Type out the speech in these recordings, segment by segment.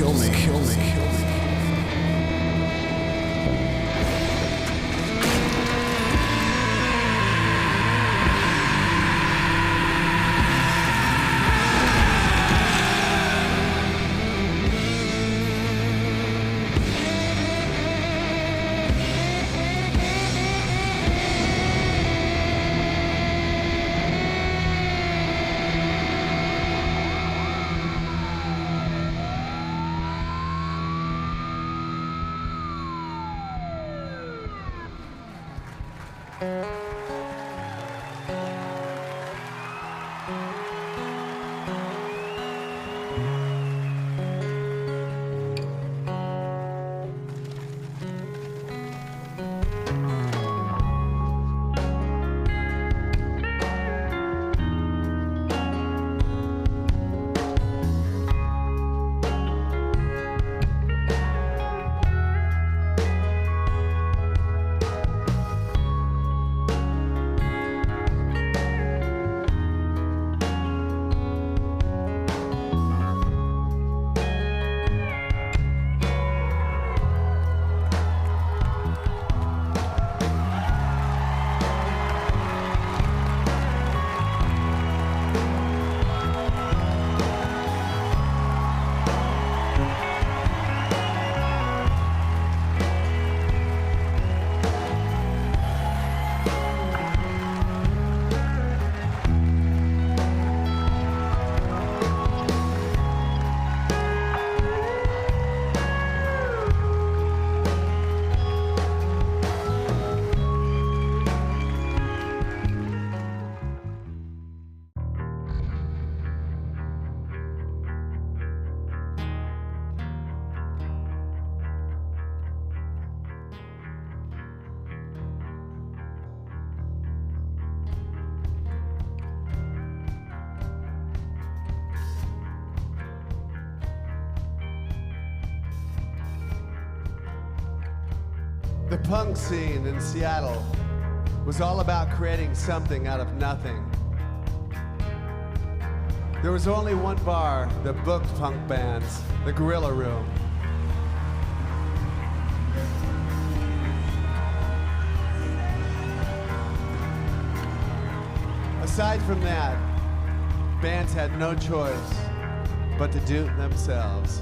kill me, kill me, kill me. The punk scene in Seattle was all about creating something out of nothing. There was only one bar that booked punk bands, the Gorilla Room. Aside from that, bands had no choice but to do it themselves.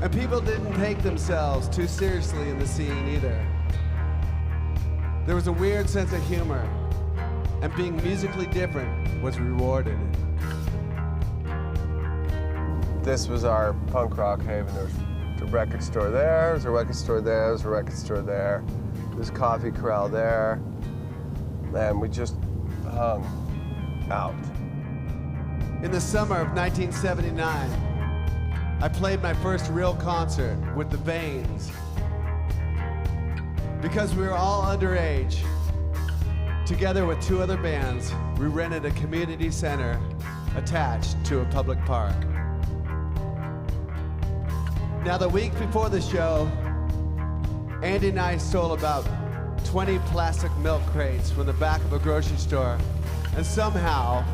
And people didn't take themselves too seriously in the scene either. There was a weird sense of humor, and being musically different was rewarded. This was our punk rock haven. There was a record store there, there was a record store there, there was a record store there. There was a coffee corral there, and we just hung out. In the summer of 1979, I played my first real concert with the Veins. Because we were all underage, together with two other bands, we rented a community center attached to a public park. Now, the week before the show, Andy and I stole about 20 plastic milk crates from the back of a grocery store and somehow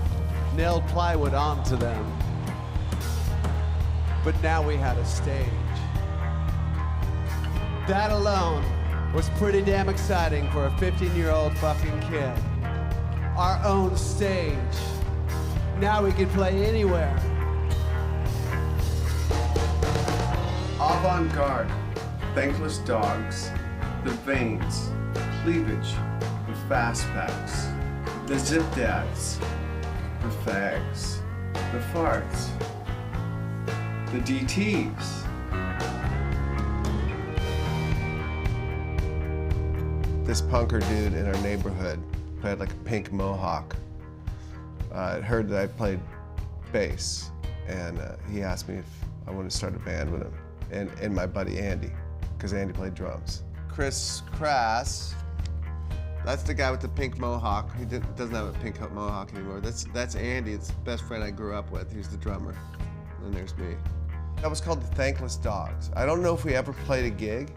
nailed plywood onto them. But now we had a stage. That alone was pretty damn exciting for a 15-year-old fucking kid. Our own stage. Now we could play anywhere. Avant-garde, Thankless Dogs, The Veins, Cleavage, The Fastbacks, The Zip Dads, The Fags, The Farts, The DTs. This punker dude in our neighborhood who had like a pink mohawk heard that I played bass, and he asked me if I wanted to start a band with him, and my buddy Andy, because Andy played drums. Chris Crass, that's the guy with the pink mohawk. He doesn't have a pink mohawk anymore. That's Andy, it's the best friend I grew up with. He's the drummer. And there's me. That was called the Thankless Dogs. I don't know if we ever played a gig,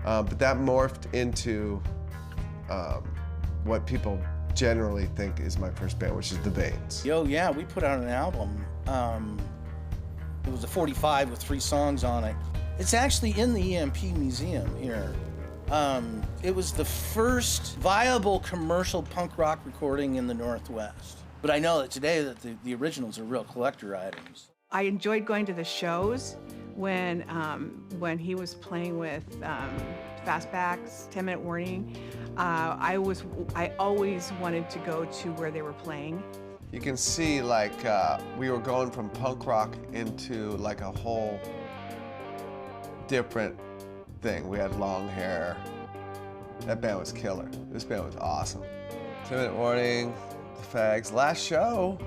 but that morphed into what people generally think is my first band, which is the Veins. Yo, yeah, we put out an album. It was a 45 with 3 songs on it. It's actually in the EMP Museum here. It was the first viable commercial punk rock recording in the Northwest. But I know that today that the originals are real collector items. I enjoyed going to the shows when he was playing with Fastbacks, 10 Minute Warning. I always wanted to go to where they were playing. You can see like we were going from punk rock into like a whole different thing. We had long hair. That band was killer. This band was awesome. 10 Minute Warning, the Fags. Last show,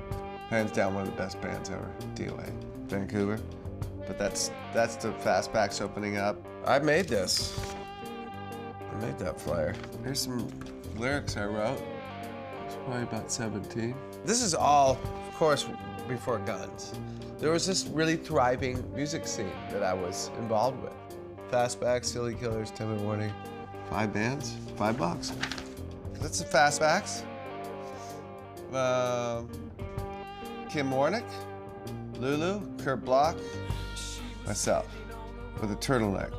hands down one of the best bands ever. DOA, Vancouver. But that's the Fastbacks opening up. I made this. I made that flyer. Here's some lyrics I wrote. It's probably about 17. This is all, of course, before Guns. There was this really thriving music scene that I was involved with. Fastbacks, Silly Killers, 10 Minute Warning. 5 bands, $5. That's the Fastbacks. Kim Warnick, Lulu, Kurt Bloch, myself, with a turtleneck.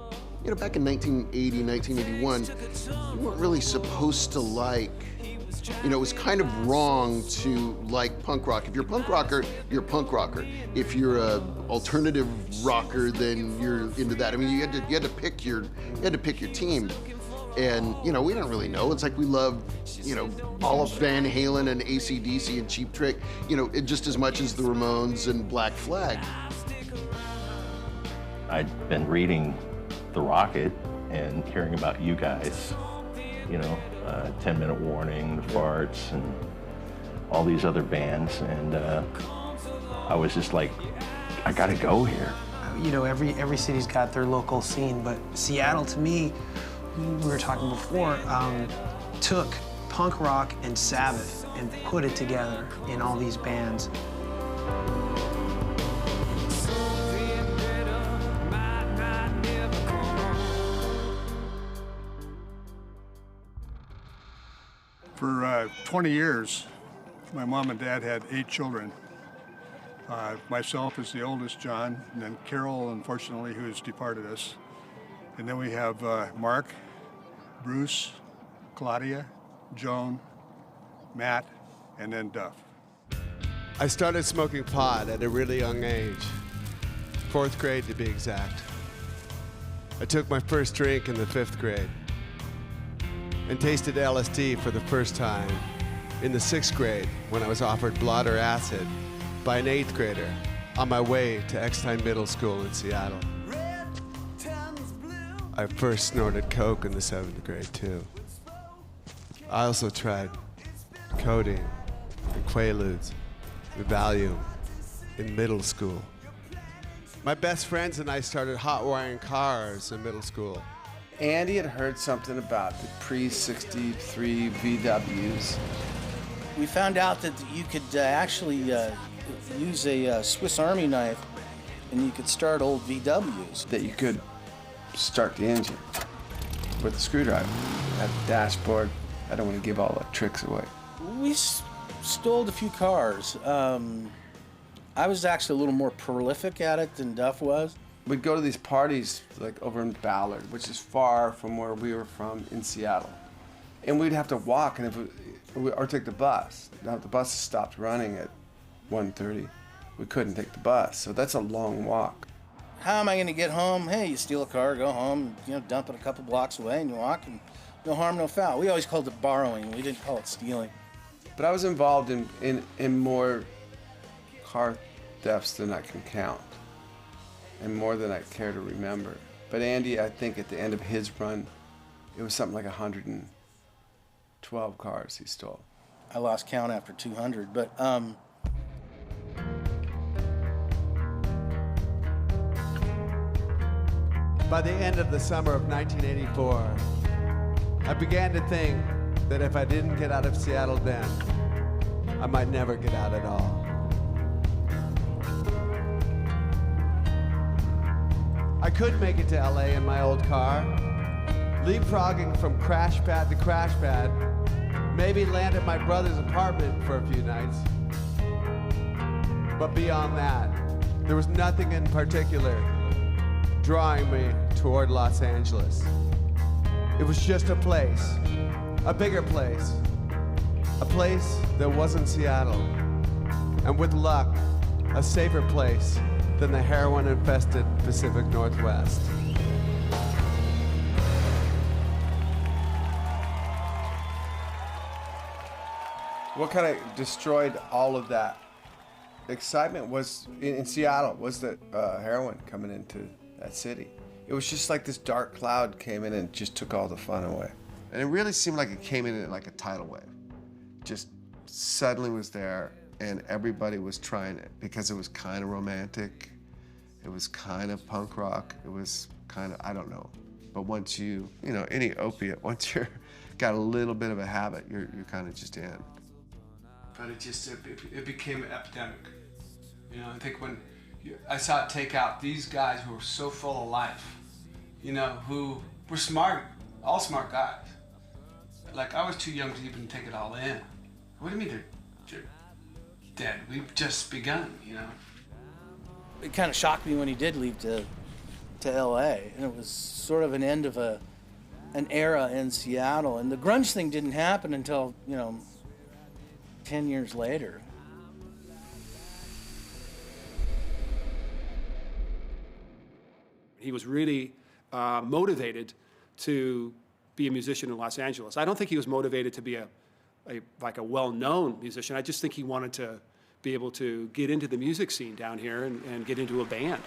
You know, back in 1980, 1981, you weren't really supposed to like, you know, it was kind of wrong to like punk rock. If you're a punk rocker, you're a punk rocker. If you're a alternative rocker, then you're into that. I mean, you had to pick your team. And, you know, we didn't really know. It's like we loved, you know, all of Van Halen and AC/DC and Cheap Trick, you know, just as much as the Ramones and Black Flag. I'd been reading The Rocket and hearing about you guys, you know, 10 Minute Warning, The Farts, and all these other bands, and I was just like, I gotta go here. You know, every city's got their local scene, but Seattle, to me, we were talking before, took punk rock and Sabbath and put it together in all these bands. For 20 years, my mom and dad had 8 children. Myself is the oldest, John, and then Carol, unfortunately, who has departed us. And then we have Mark, Bruce, Claudia, Joan, Matt, and then Duff. I started smoking pot at a really young age, 4th grade to be exact. I took my first drink in the 5th grade and tasted LSD for the first time in the 6th grade when I was offered blotter acid by an 8th grader on my way to Eckstein Middle School in Seattle. I first snorted coke in the 7th grade too. I also tried codeine and Quaaludes and Valium in middle school. My best friends and I started hot wiring cars in middle school. Andy had heard something about the pre-63 VWs. We found out that you could actually use a Swiss Army knife and you could start old VWs. That you could start the engine with a screwdriver. At the dashboard. I don't want to give all the tricks away. We stole a few cars. I was actually a little more prolific at it than Duff was. We'd go to these parties like over in Ballard, which is far from where we were from in Seattle. And we'd have to walk or take the bus. Now the bus stopped running at 1:30. We couldn't take the bus, so that's a long walk. How am I going to get home? Hey, you steal a car, go home, you know, dump it a couple blocks away and you walk, and no harm, no foul. We always called it borrowing. We didn't call it stealing. But I was involved in more car thefts than I can count, and more than I care to remember. But Andy, I think at the end of his run, it was something like 112 cars he stole. I lost count after 200, but By the end of the summer of 1984, I began to think that if I didn't get out of Seattle then, I might never get out at all. I could make it to LA in my old car, leapfrogging from crash pad to crash pad, Maybe land at my brother's apartment for a few nights. But beyond that, there was nothing in particular drawing me toward Los Angeles. It was just a place, a bigger place, a place that wasn't Seattle, and with luck, a safer place than the heroin-infested Pacific Northwest. What kind of destroyed all of that excitement was in Seattle was the heroin coming into that city. It was just like this dark cloud came in and just took all the fun away. And it really seemed like it came in like a tidal wave. Just suddenly was there, and everybody was trying it because it was kind of romantic. It was kind of punk rock. It was kind of, I don't know. But once you know, any opiate, once you're got a little bit of a habit, you're kind of just in. But it became an epidemic. You know, I think when I saw it take out these guys who were so full of life, you know, who were smart, all smart guys. Like, I was too young to even take it all in. What do you mean they're dead? We've just begun, you know? It kind of shocked me when he did leave to LA, and it was sort of an end of an era in Seattle. And the grunge thing didn't happen until, 10 years later. He was really motivated to be a musician in Los Angeles. I don't think he was motivated to be a well-known musician. I just think he wanted to be able to get into the music scene down here and get into a band.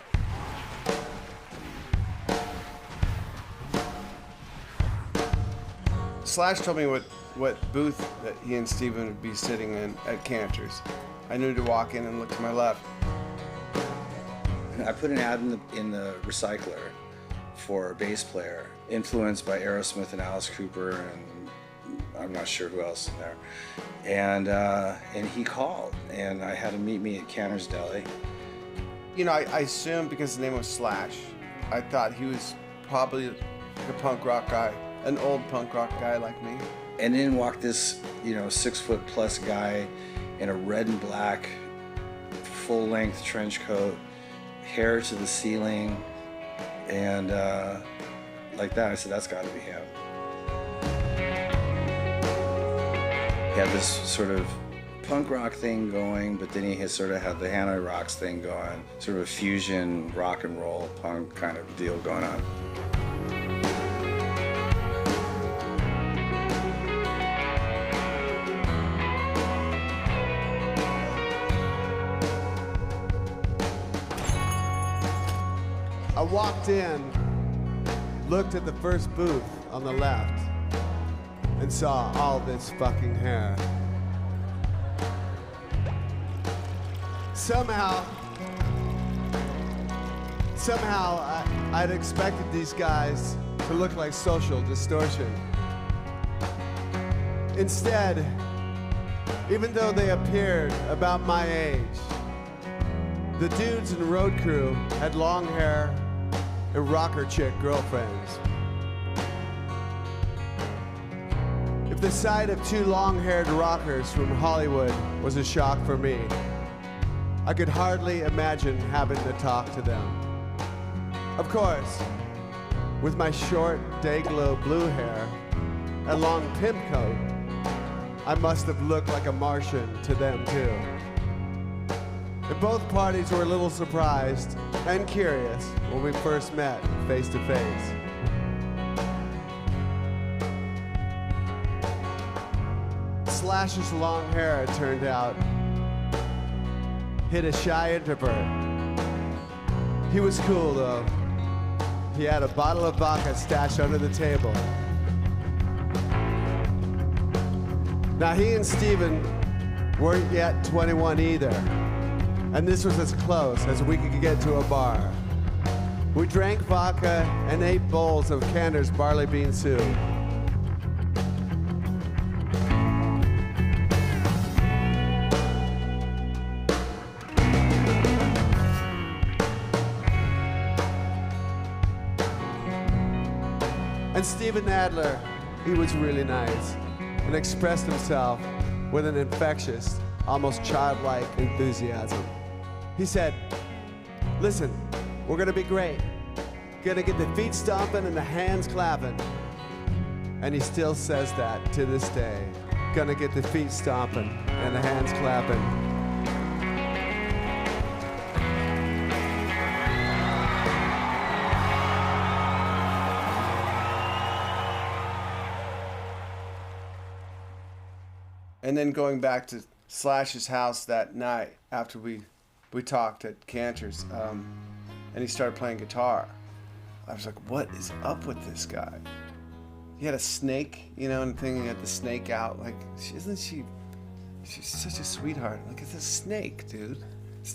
Slash told me what booth that he and Steven would be sitting in at Cantor's. I knew to walk in and look to my left. I put an ad in the recycler for a bass player, influenced by Aerosmith and Alice Cooper, and I'm not sure who else in there. And he called, and I had him meet me at Cantor's Deli. You know, I assumed because his name was Slash, I thought he was probably a punk rock guy, an old punk rock guy like me. And in walked this, 6-foot-plus guy in a red and black, full-length trench coat, hair to the ceiling, and like that. I said, that's got to be him. He had this sort of punk rock thing going, but then he had sort of had the Hanoi Rocks thing going, sort of a fusion rock and roll punk kind of deal going on. I walked in, looked at the first booth on the left, and saw all this fucking hair. Somehow, I'd expected these guys to look like Social Distortion. Instead, even though they appeared about my age, the dudes in Road Crew had long hair and rocker chick girlfriends. If the sight of two long-haired rockers from Hollywood was a shock for me, I could hardly imagine having to talk to them. Of course, with my short, day-glow blue hair and long pimp coat, I must have looked like a Martian to them too. And both parties were a little surprised and curious when we first met face to face. Slash's long hair, it turned out, hid a shy introvert. He was cool though. He had a bottle of vodka stashed under the table. Now he and Steven weren't yet 21 either, and this was as close as we could get to a bar. We drank vodka and ate bowls of Cantor's barley bean soup. And Steven Adler, he was really nice. and expressed himself with an infectious, almost childlike enthusiasm. He said, listen, we're gonna be great. Gonna get the feet stomping and the hands clapping. And he still says that to this day. Gonna get the feet stomping and the hands clapping. And then going back to Slash's house that night after we talked at Cantor's, and he started playing guitar. I was like, what is up with this guy? He had a snake, you know, and thing, he had the snake out. Like, she's such a sweetheart. Like, it's a snake, dude.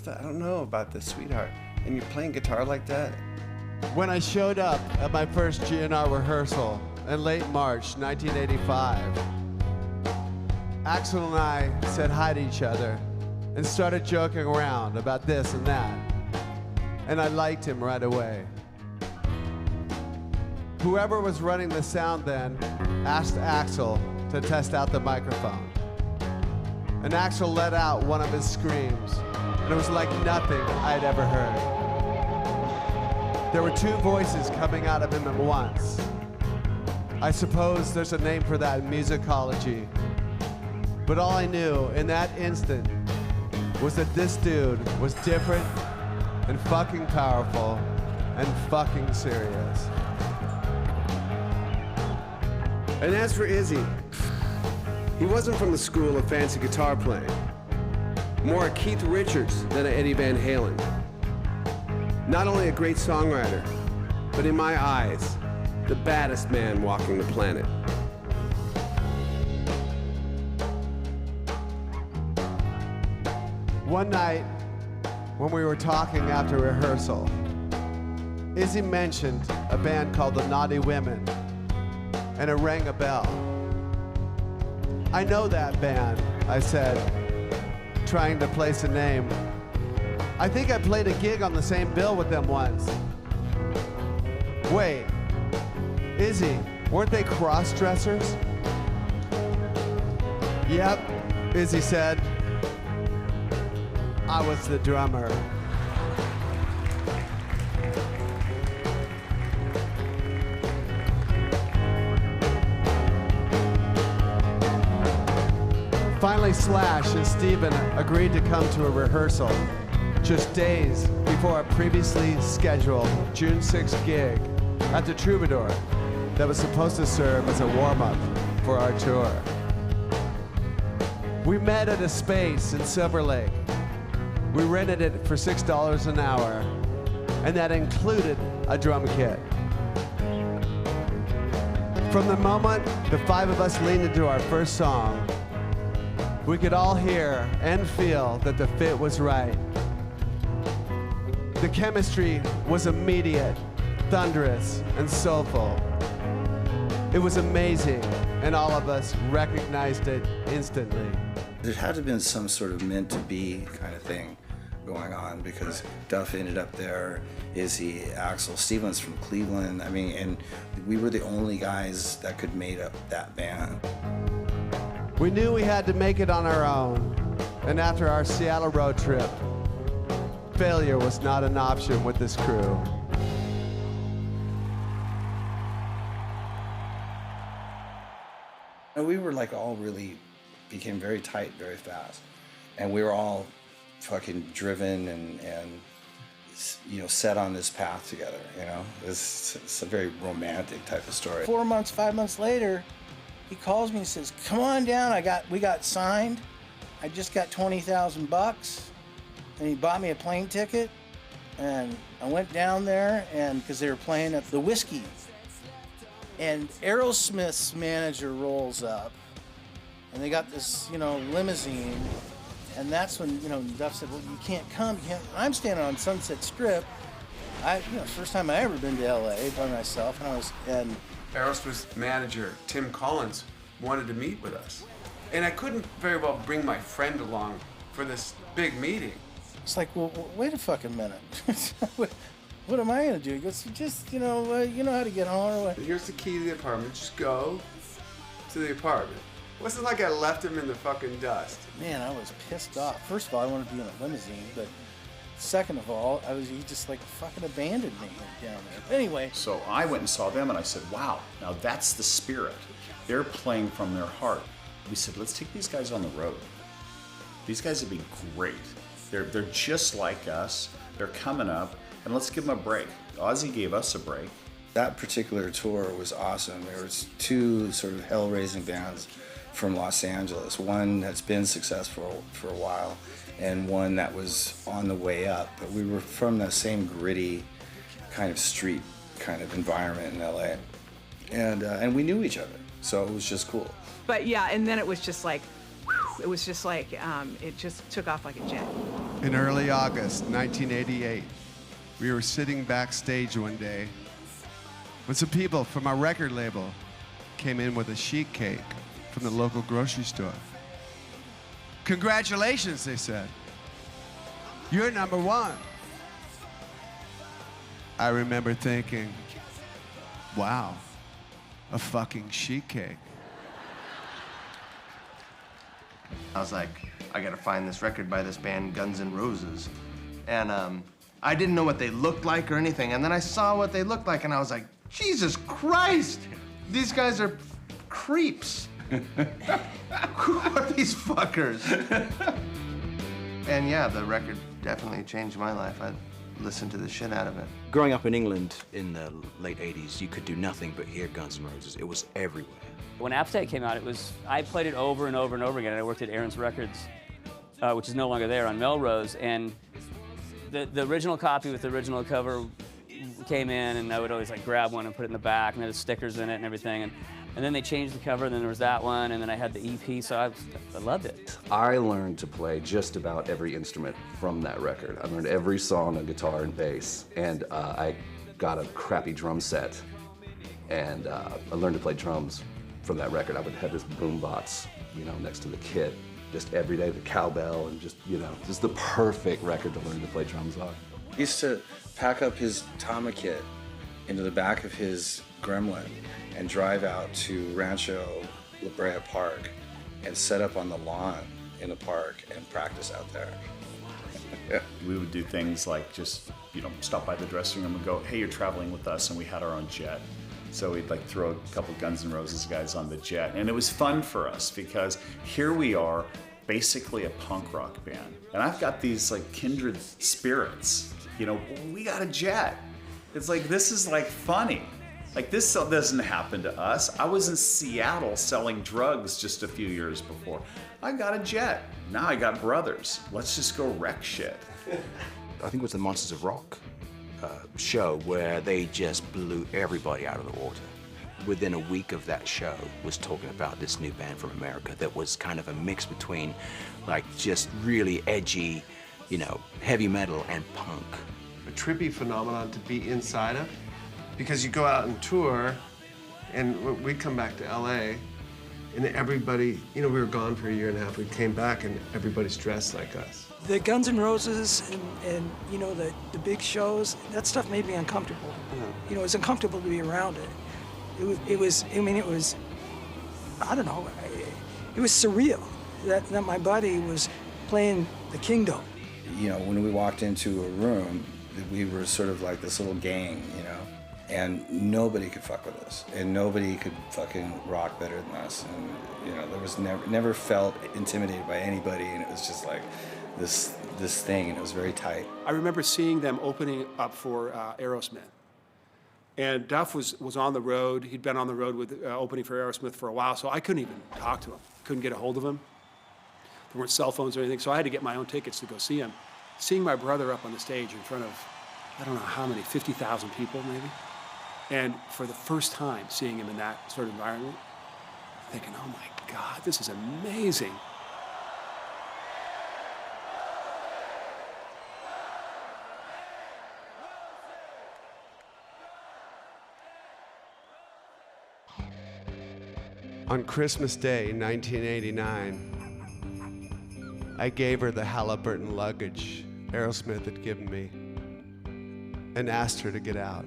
I don't know about this sweetheart. And you're playing guitar like that? When I showed up at my first GNR rehearsal in late March 1985, Axl and I said hi to each other and started joking around about this and that. And I liked him right away. Whoever was running the sound then asked Axl to test out the microphone. And Axl let out one of his screams, and it was like nothing I'd ever heard. There were two voices coming out of him at once. I suppose there's a name for that in musicology. But all I knew in that instant was that this dude was different and fucking powerful and fucking serious. And as for Izzy, he wasn't from the school of fancy guitar playing. More a Keith Richards than a Eddie Van Halen. Not only a great songwriter, but in my eyes, the baddest man walking the planet. One night, when we were talking after rehearsal, Izzy mentioned a band called the Naughty Women, and it rang a bell. I know that band, I said, trying to place a name. I think I played a gig on the same bill with them once. Wait, Izzy, weren't they cross-dressers? Yep, Izzy said. I was the drummer. Finally, Slash and Steven agreed to come to a rehearsal just days before a previously scheduled June 6th gig at the Troubadour that was supposed to serve as a warm-up for our tour. We met at a space in Silver Lake. We rented it for $6 an hour, and that included a drum kit. From the moment the five of us leaned into our first song, we could all hear and feel that the fit was right. The chemistry was immediate, thunderous, and soulful. It was amazing, and all of us recognized it instantly. There had to have been some sort of meant to be kind of thing going on, because Duff ended up there, Izzy, Axl, Steven's from Cleveland. I mean, and we were the only guys that could make up that band. We knew we had to make it on our own, and after our Seattle road trip, failure was not an option with this crew. And we were like all really became very tight very fast, and we were all fucking driven and you know, set on this path together. You know, it's a very romantic type of story. 4 months, 5 months later, he calls me and says, "Come on down. We got signed. I just got $20,000." And he bought me a plane ticket, and I went down there, and because they were playing at the Whiskey, and Aerosmith's manager rolls up, and they got this, you know, limousine, and that's when, you know, Duff said, "Well, you can't come. You can't." I'm standing on Sunset Strip. First time I ever been to LA by myself, and Aerosmith's manager, Tim Collins, wanted to meet with us. And I couldn't very well bring my friend along for this big meeting. It's like, well, wait a fucking minute. What am I gonna do? He goes, just, you know how to get home or what? Here's the key to the apartment. Just go to the apartment. It wasn't like I left him in the fucking dust. Man, I was pissed off. First of all, I wanted to be in a limousine, but second of all, he just like fucking abandoned me down there. Anyway. So I went and saw them and I said, wow, now that's the spirit. They're playing from their heart. We said, let's take these guys on the road. These guys would be great. They're just like us. They're coming up, and let's give them a break. Ozzy gave us a break. That particular tour was awesome. There was two sort of hell-raising bands from Los Angeles. One that's been successful for a while, and one that was on the way up. But we were from the same gritty kind of street kind of environment in LA. And we knew each other, so it was just cool. But yeah, and then it was just like, whew, it was just like, it just took off like a jet. In early August 1988, we were sitting backstage one day when some people from our record label came in with a sheet cake from the local grocery store. Congratulations, they said. You're #1. I remember thinking, wow, a fucking sheet cake. I was like, I gotta find this record by this band, Guns N' Roses. And I didn't know what they looked like or anything. And then I saw what they looked like and I was like, Jesus Christ, these guys are creeps. Who are these fuckers? And yeah, the record definitely changed my life. I listened to the shit out of it. Growing up in England in the late 80s, you could do nothing but hear Guns N' Roses. It was everywhere. When Appetite came out, I played it over and over and over again. I worked at Aaron's Records, which is no longer there, on Melrose, and the original copy with the original cover came in, and I would always like grab one and put it in the back, and there was stickers in it and everything, and then they changed the cover, and then there was that one, and then I had the EP, so I loved it. I learned to play just about every instrument from that record. I learned every song on guitar and bass, and I got a crappy drum set, and I learned to play drums from that record. I would have this boombox, next to the kit, just every day, the cowbell, and just the perfect record to learn to play drums on. He used to pack up his Tama kit into the back of his Gremlin and drive out to Rancho La Brea Park and set up on the lawn in the park and practice out there. We would do things like just, stop by the dressing room and go, hey, you're traveling with us, and we had our own jet. So we'd like throw a couple Guns N' Roses guys on the jet. And it was fun for us because here we are, basically a punk rock band. And I've got these like kindred spirits. We got a jet. It's like, this is like funny. Like this doesn't happen to us. I was in Seattle selling drugs just a few years before. I got a jet. Now I got brothers. Let's just go wreck shit. I think it was the Monsters of Rock show where they just blew everybody out of the water. Within a week of that show was talking about this new band from America that was kind of a mix between like just really edgy, heavy metal and punk. A trippy phenomenon to be inside of, because you go out and tour, and we come back to LA, and everybody, we were gone for a year and a half. We came back, and everybody's dressed like us. The Guns N' Roses and the big shows, that stuff made me uncomfortable. It was uncomfortable to be around it. It was I don't know, it was surreal that my buddy was playing the Kingdom. When we walked into a room, we were sort of like this little gang, and nobody could fuck with us, and nobody could fucking rock better than us, and there was never felt intimidated by anybody, and it was just like this thing, and it was very tight. I remember seeing them opening up for Aerosmith. And Duff was on the road. He'd been on the road with opening for Aerosmith for a while, so I couldn't even talk to him. Couldn't get a hold of him. There weren't cell phones or anything, so I had to get my own tickets to go see him. Seeing my brother up on the stage in front of, I don't know how many, 50,000 people maybe. And for the first time seeing him in that sort of environment, thinking, oh my God, this is amazing. On Christmas Day, 1989, I gave her the Halliburton luggage Aerosmith had given me and asked her to get out.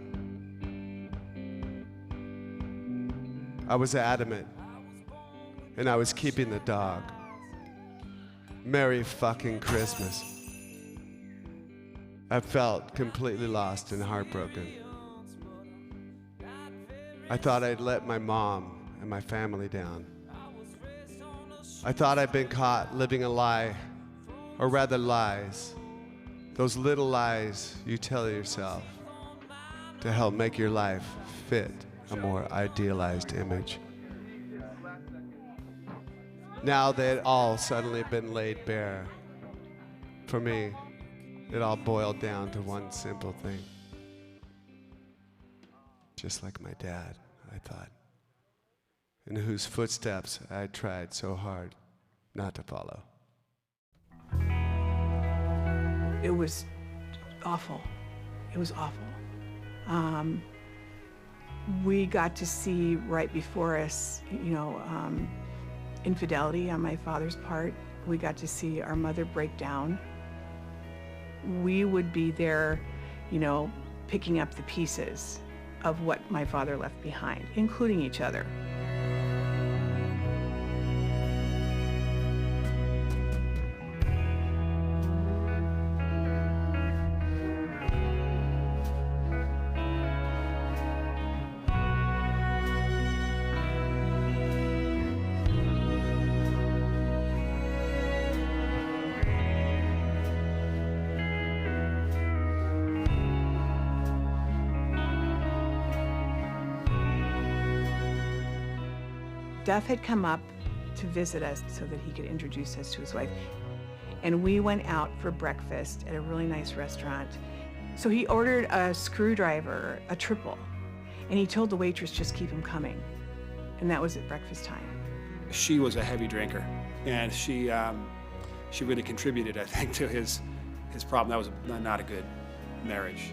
I was adamant and I was keeping the dog. Merry fucking Christmas. I felt completely lost and heartbroken. I thought I'd let my mom and my family down. I thought I'd been caught living a lie, or rather lies. Those little lies you tell yourself to help make your life fit a more idealized image. Now they had all suddenly been laid bare. For me, it all boiled down to one simple thing. Just like my dad, I thought, in whose footsteps I tried so hard not to follow. It was awful. It was awful. We got to see right before us, infidelity on my father's part. We got to see our mother break down. We would be there, picking up the pieces of what my father left behind, including each other. Duff had come up to visit us so that he could introduce us to his wife. And we went out for breakfast at a really nice restaurant. So he ordered a screwdriver, a triple, and he told the waitress, just keep him coming. And that was at breakfast time. She was a heavy drinker, and she really contributed, I think, to his problem. That was not a good marriage.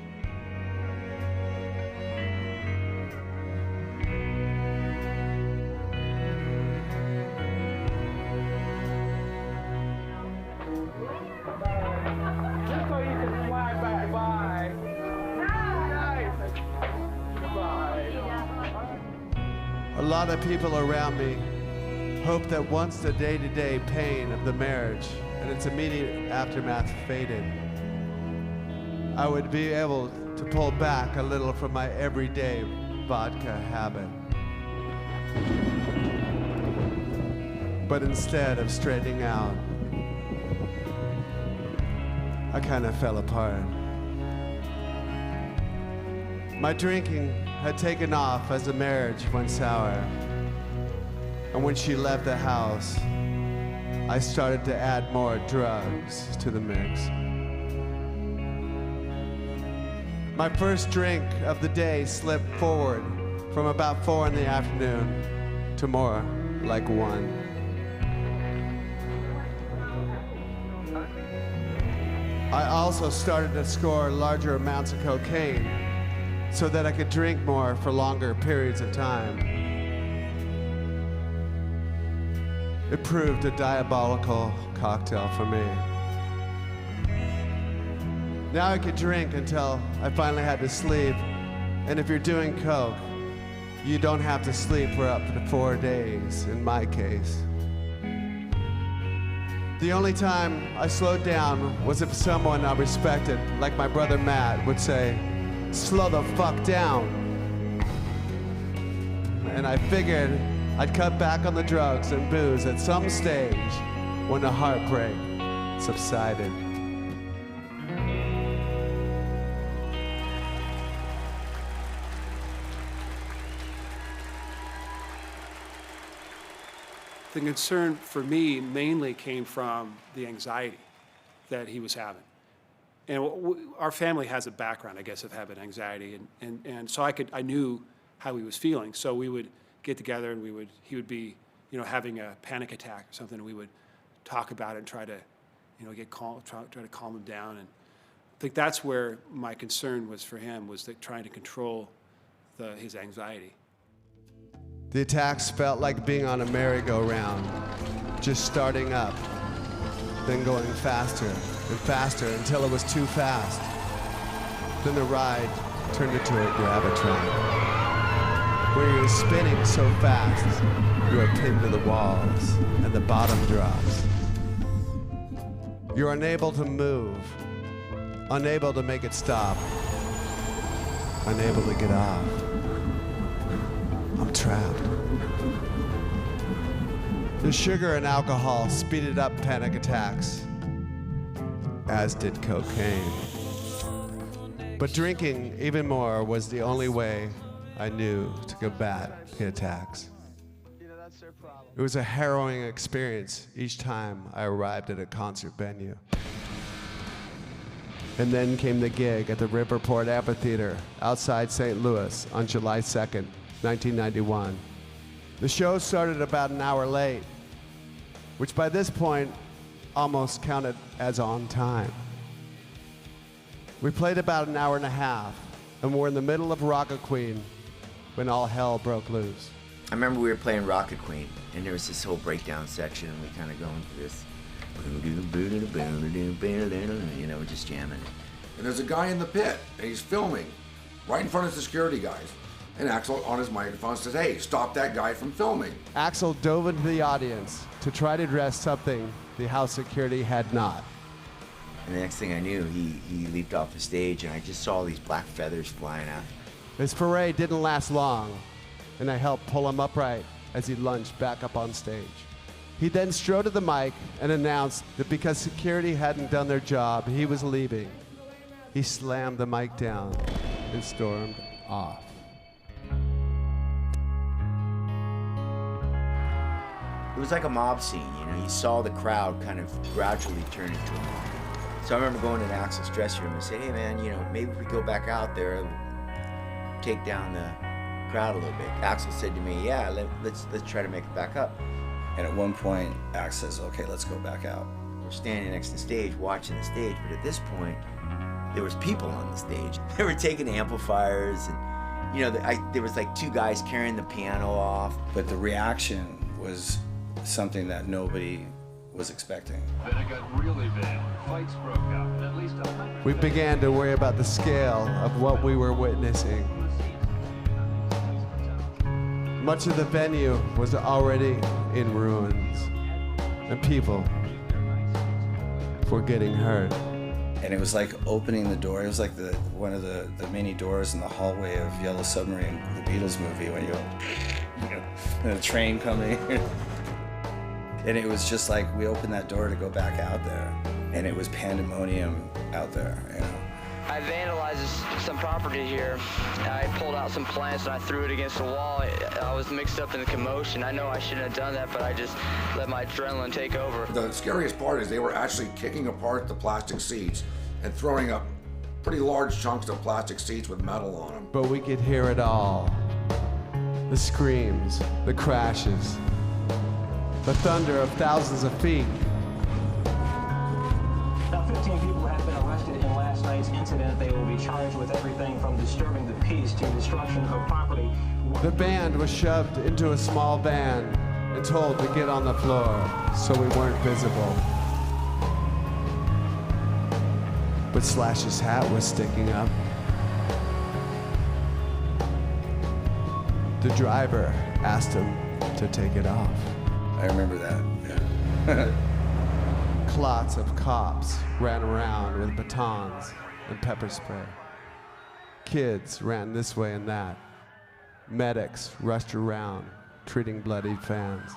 A lot of people around me hope that once the day-to-day pain of the marriage and its immediate aftermath faded, I would be able to pull back a little from my everyday vodka habit. But instead of straightening out, I kind of fell apart. My drinking had taken off as the marriage went sour. And when she left the house, I started to add more drugs to the mix. My first drink of the day slipped forward from about 4 in the afternoon to more like 1. I also started to score larger amounts of cocaine so that I could drink more for longer periods of time. It proved a diabolical cocktail for me. Now I could drink until I finally had to sleep, and if you're doing coke, you don't have to sleep for up to 4 days, in my case. The only time I slowed down was if someone I respected, like my brother Matt, would say, "Slow the fuck down." And I figured I'd cut back on the drugs and booze at some stage when the heartbreak subsided. The concern for me mainly came from the anxiety that he was having. And our family has a background, I guess, of having anxiety, and so I knew how he was feeling. So we would get together, and he would be, having a panic attack or something, and we would talk about it and try to, get calm, try to calm him down. And I think that's where my concern was for him, was that trying to control his anxiety. The attacks felt like being on a merry-go-round, just starting up, then going faster and faster until it was too fast. Then the ride turned into a gravitron. where you're spinning so fast you are pinned to the walls and the bottom drops. You're unable to move, unable to make it stop, unable to get off. I'm trapped. The sugar and alcohol speeded up panic attacks, as did cocaine. But drinking even more was the only way I knew to combat the attacks. It was a harrowing experience each time I arrived at a concert venue. And then came the gig at the Riverport Amphitheater outside St. Louis on July 2nd, 1991. The show started about an hour late, which by this point almost counted as on time. We played about an hour and a half, and we're in the middle of Rocket Queen when all hell broke loose. I remember we were playing Rocket Queen, and there was this whole breakdown section, and we kind of going through this, you know, we're just jamming. And there's a guy in the pit, and he's filming right in front of the security guys. And Axl on his microphone says, "Hey, stop that guy from filming." Axl dove into the audience to try to address something the house security had not. And the next thing I knew, he leaped off the stage, and I just saw these black feathers flying out. His foray didn't last long, and I helped pull him upright as he lunged back up on stage. He then strode to the mic and announced that because security hadn't done their job, he was leaving. He slammed the mic down and stormed off. It was like a mob scene, you know. You saw the crowd kind of gradually turn into a mob. So I remember going to Axl's dressing room and saying, "Hey man, you know, maybe if we go back out there, take down the crowd a little bit." Axl said to me, "Yeah, let's try to make it back up." And at one point, Axl says, "Okay, let's go back out." We're standing next to the stage, watching the stage, but at this point, there was people on the stage. They were taking amplifiers, and you know, there was like two guys carrying the piano off. But the reaction was something that nobody was expecting. Then it got really bad. Fights broke out, and at least 100. We began to worry about the scale of what we were witnessing. Much of the venue was already in ruins, and people were getting hurt. And it was like opening the door. It was like one of the many doors in the hallway of Yellow Submarine, the Beatles movie, when you know, and a train coming. And it was just like we opened that door to go back out there, and it was pandemonium out there, you know. I vandalized some property here. I pulled out some plants and I threw it against the wall. I was mixed up in the commotion. I know I shouldn't have done that, but I just let my adrenaline take over. The scariest part is they were actually kicking apart the plastic seats and throwing up pretty large chunks of plastic seats with metal on them. But we could hear it all. The screams, the crashes, the thunder of thousands of feet. Now, 15 people have been arrested in last night's incident. They will be charged with everything from disturbing the peace to destruction of property. The band was shoved into a small van and told to get on the floor so we weren't visible. But Slash's hat was sticking up. The driver asked him to take it off. I remember that, yeah. Clots of cops ran around with batons and pepper spray. Kids ran this way and that. Medics rushed around, treating bloodied fans.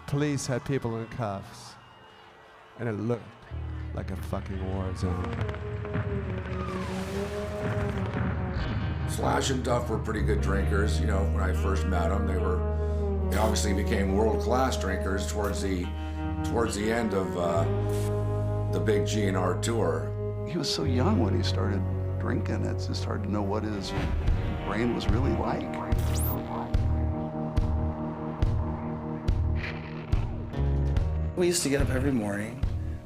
Police had people in cuffs, and it looked like a fucking war zone. Slash and Duff were pretty good drinkers. You know, when I first met them, they obviously became world-class drinkers towards the end of the big G&R tour. He was so young when he started drinking. It's just hard to know what his brain was really like. We used to get up every morning,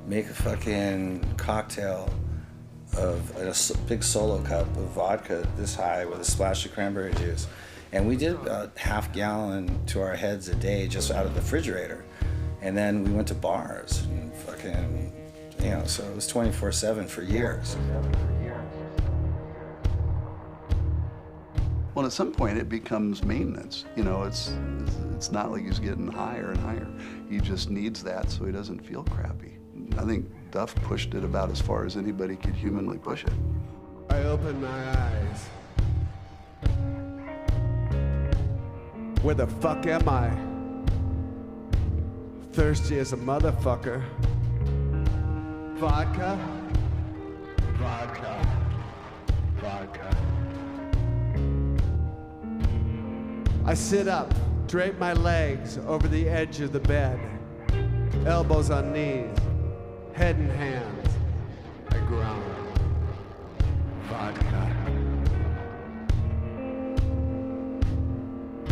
make a fucking cocktail of a big solo cup of vodka this high with a splash of cranberry juice. And we did about half gallon to our heads a day just out of the refrigerator. And then we went to bars and fucking, you know, so it was 24/7 for years. Well, at some point it becomes maintenance. You know, it's not like he's getting higher and higher. He just needs that so he doesn't feel crappy. I think Duff pushed it about as far as anybody could humanly push it. I open my eyes. Where the fuck am I? Thirsty as a motherfucker. Vodka? Vodka. Vodka. I sit up, drape my legs over the edge of the bed. Elbows on knees, head in hands. I groan. Vodka.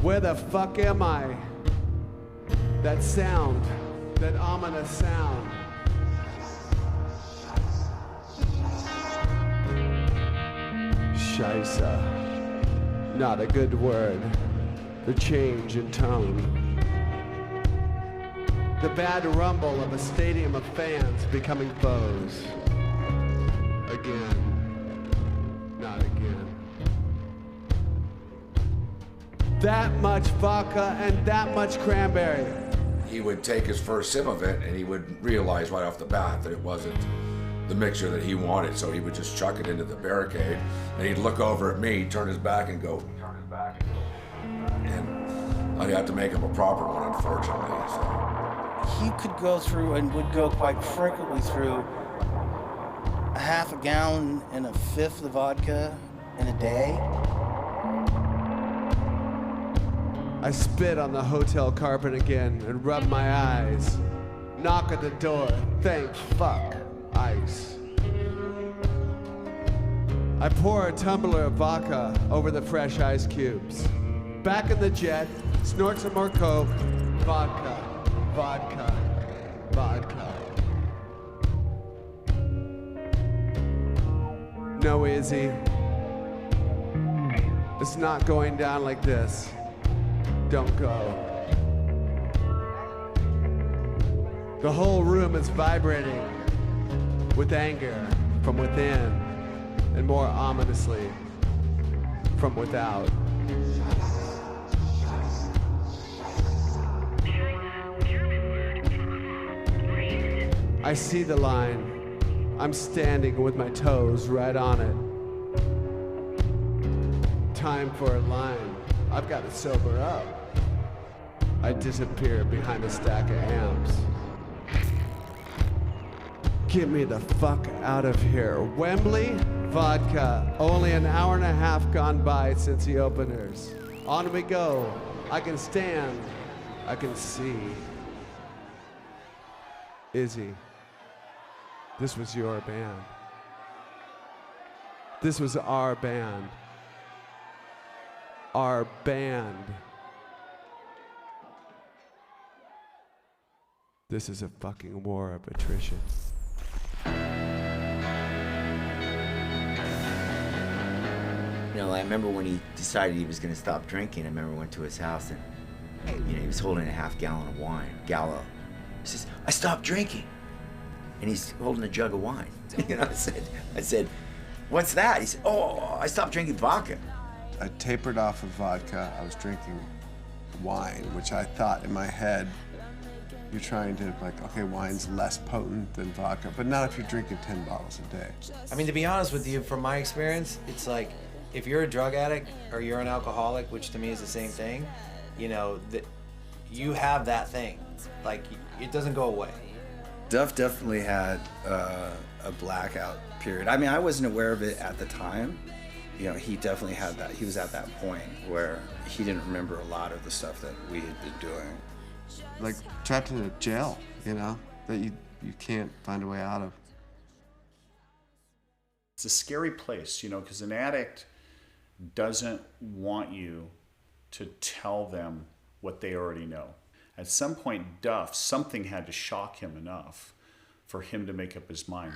Where the fuck am I? That sound, that ominous sound. Scheisse. Not a good word. The change in tone. The bad rumble of a stadium of fans becoming foes. Again. Not again. That much vodka and that much cranberry. He would take his first sip of it and he would realize right off the bat that it wasn't the mixture that he wanted, so he would just chuck it into the barricade and he'd look over at me, turn his back and go, and I'd have to make him a proper one, unfortunately. So. He could go through and would go quite frequently through a half a gallon and a fifth of vodka in a day. I spit on the hotel carpet again and rub my eyes. Knock at the door. Thank fuck. Ice. I pour a tumbler of vodka over the fresh ice cubes. Back in the jet, snort some more coke. Vodka. Vodka. Vodka. No, Izzy. It's not going down like this. Don't go. The whole room is vibrating with anger from within and more ominously from without. I see the line. I'm standing with my toes right on it. Time for a line. I've got to sober up. I disappear behind a stack of amps. Get me the fuck out of here. Wembley, vodka. Only an hour and a half gone by since the openers. On we go. I can stand. I can see. Izzy, this was your band. This was our band. Our band. This is a fucking war of attrition. You know, I remember when he decided he was going to stop drinking. I remember I went to his house and, you know, he was holding a half gallon of wine, Gallo. He says, "I stopped drinking," and he's holding a jug of wine. You know, I said, "What's that?" He said, "Oh, I stopped drinking vodka." I tapered off of vodka. I was drinking wine, which I thought in my head, you're trying to, like, okay, wine's less potent than vodka, but not if you're drinking 10 bottles a day. I mean, to be honest with you, from my experience, it's like, if you're a drug addict or you're an alcoholic, which to me is the same thing, you know, that you have that thing. Like, it doesn't go away. Duff definitely had a blackout period. I mean, I wasn't aware of it at the time. You know, he definitely had that. He was at that point where he didn't remember a lot of the stuff that we had been doing. Like trapped in a jail, you know, that you can't find a way out of. It's a scary place, you know, because an addict doesn't want you to tell them what they already know. At some point, Duff, something had to shock him enough for him to make up his mind.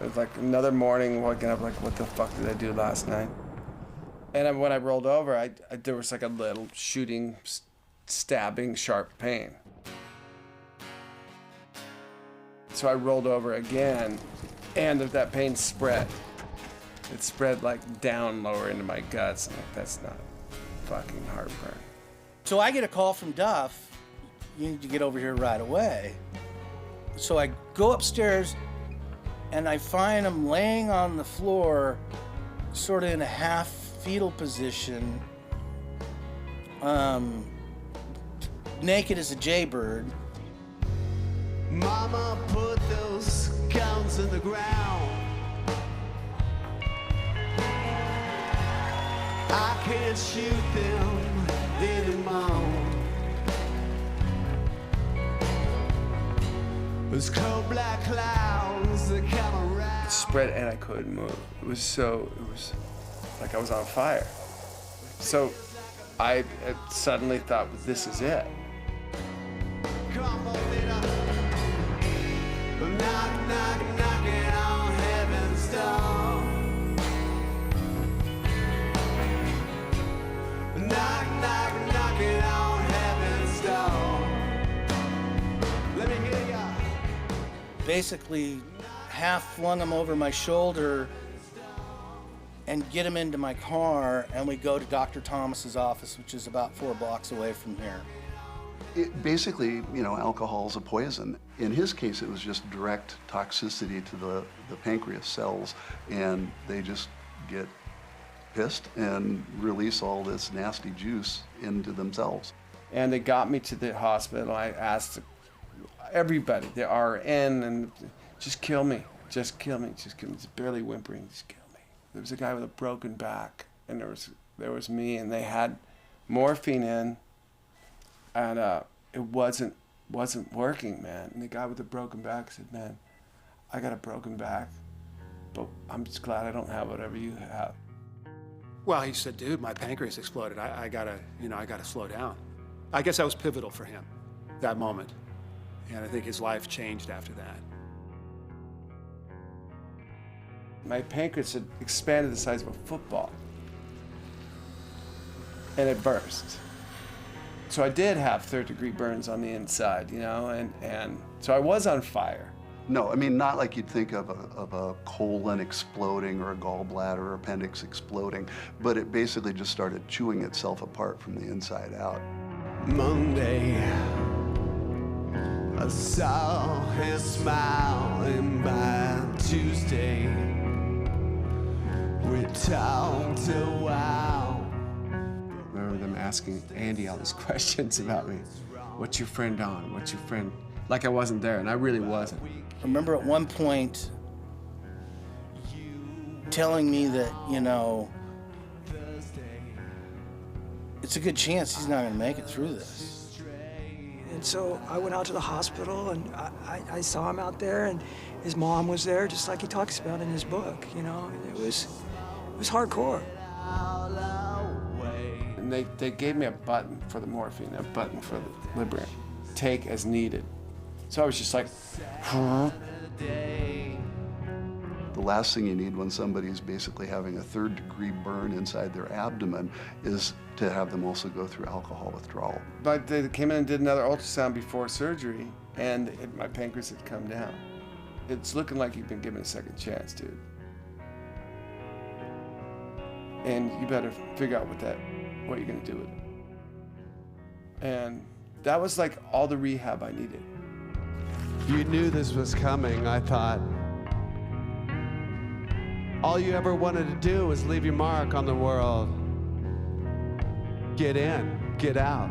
It was like another morning waking up like, what the fuck did I do last night? And when I rolled over, there was like a little shooting, stabbing, sharp pain. So I rolled over again, and that pain spread. it spread like down lower into my guts. I'm like, that's not fucking heartburn. So I get a call from Duff. You need to get over here right away. So I go upstairs and I find him laying on the floor, sort of in a half fetal position, naked as a jaybird. Mama put those guns in the ground. I can't shoot them anymore. Those cold black clouds that come around. It spread and I couldn't move. It was like I was on fire. So I suddenly thought, this is it. Come on, knock, knock, knocking on heaven's door. Knock, knock, knocking on heaven's door. Let me hear ya. Basically, half flung him over my shoulder and get him into my car, and we go to Dr. Thomas's office, which is about 4 blocks away from here. Basically, alcohol is a poison. In his case, it was just direct toxicity to the pancreas cells, and they just get pissed and release all this nasty juice into themselves. And they got me to the hospital. I asked everybody, the RN, and just kill me, just kill me, just kill me. It's barely whimpering, just kill me. There was a guy with a broken back, and there was me, and they had morphine in, and it wasn't working, man. And the guy with the broken back said, "Man, I got a broken back, but I'm just glad I don't have whatever you have." Well, he said, dude, my pancreas exploded. I gotta slow down. I guess that was pivotal for him, that moment. And I think his life changed after that. My pancreas had expanded the size of a football, and it burst. So I did have third-degree burns on the inside, and so I was on fire. No, I mean, not like you'd think of a colon exploding or a gallbladder or appendix exploding, but it basically just started chewing itself apart from the inside out. Monday, I saw his smiling by Tuesday. We talked a while. I remember them asking Andy all these questions about me. What's your friend on? What's your friend? Like I wasn't there, and I really wasn't. I remember at one point telling me that, it's a good chance he's not going to make it through this. And so I went out to the hospital, and I saw him out there, and his mom was there, just like he talks about in his book, and it was hardcore. And they gave me a button for the morphine, a button for the Librium. Take as needed. So I was just like, huh? The last thing you need when somebody's basically having a third-degree burn inside their abdomen is to have them also go through alcohol withdrawal. But they came in and did another ultrasound before surgery, and my pancreas had come down. It's looking like you've been given a second chance, dude. And you better figure out what you're gonna do with it. And that was like all the rehab I needed. You knew this was coming, I thought. All you ever wanted to do was leave your mark on the world. Get in, get out.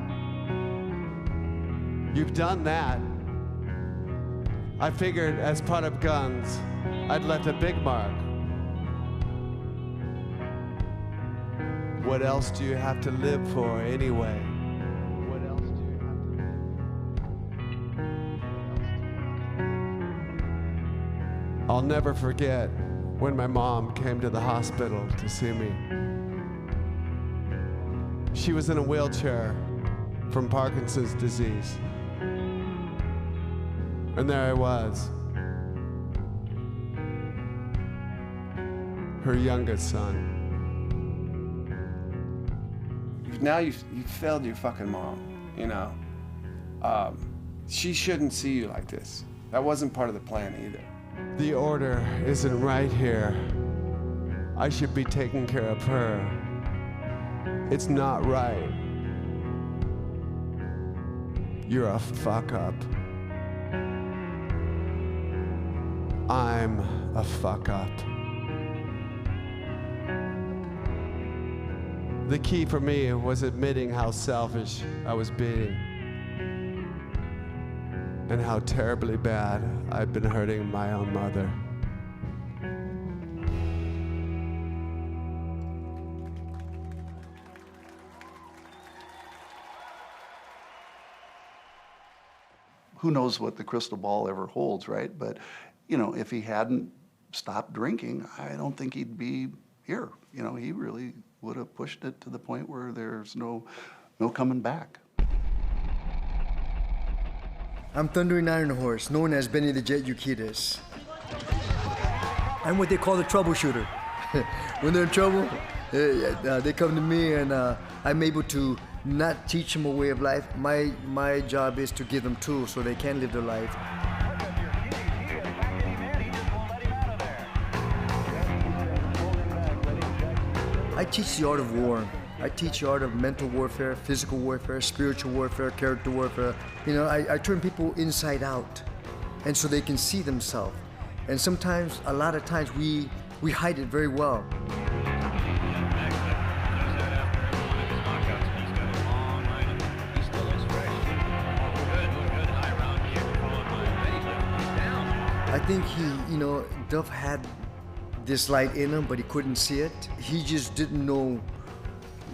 You've done that. I figured as part of Guns, I'd left a big mark. What else do you have to live for anyway? What else do you have to... I'll never forget when my mom came to the hospital to see me. She was in a wheelchair from Parkinson's disease. And there I was, her youngest son. Now you failed your fucking mom, She shouldn't see you like this. That wasn't part of the plan either. The order isn't right here. I should be taking care of her. It's not right. You're a fuck up. I'm a fuck up. The key for me was admitting how selfish I was being and how terribly bad I'd been hurting my own mother. Who knows what the crystal ball ever holds, right? But, you know, if he hadn't stopped drinking, I don't think he'd be here. You know, he really would have pushed it to the point where there's no coming back. I'm Thundering Iron Horse, known as Benny the Jet Yukitas. I'm what they call the troubleshooter. When they're in trouble, they come to me, and I'm able to not teach them a way of life. My job is to give them tools so they can live their life. I teach the art of war. I teach the art of mental warfare, physical warfare, spiritual warfare, character warfare. You know, I turn people inside out, and so they can see themselves. And sometimes, a lot of times, we hide it very well. I think Duff had this light in him, but he couldn't see it. He just didn't know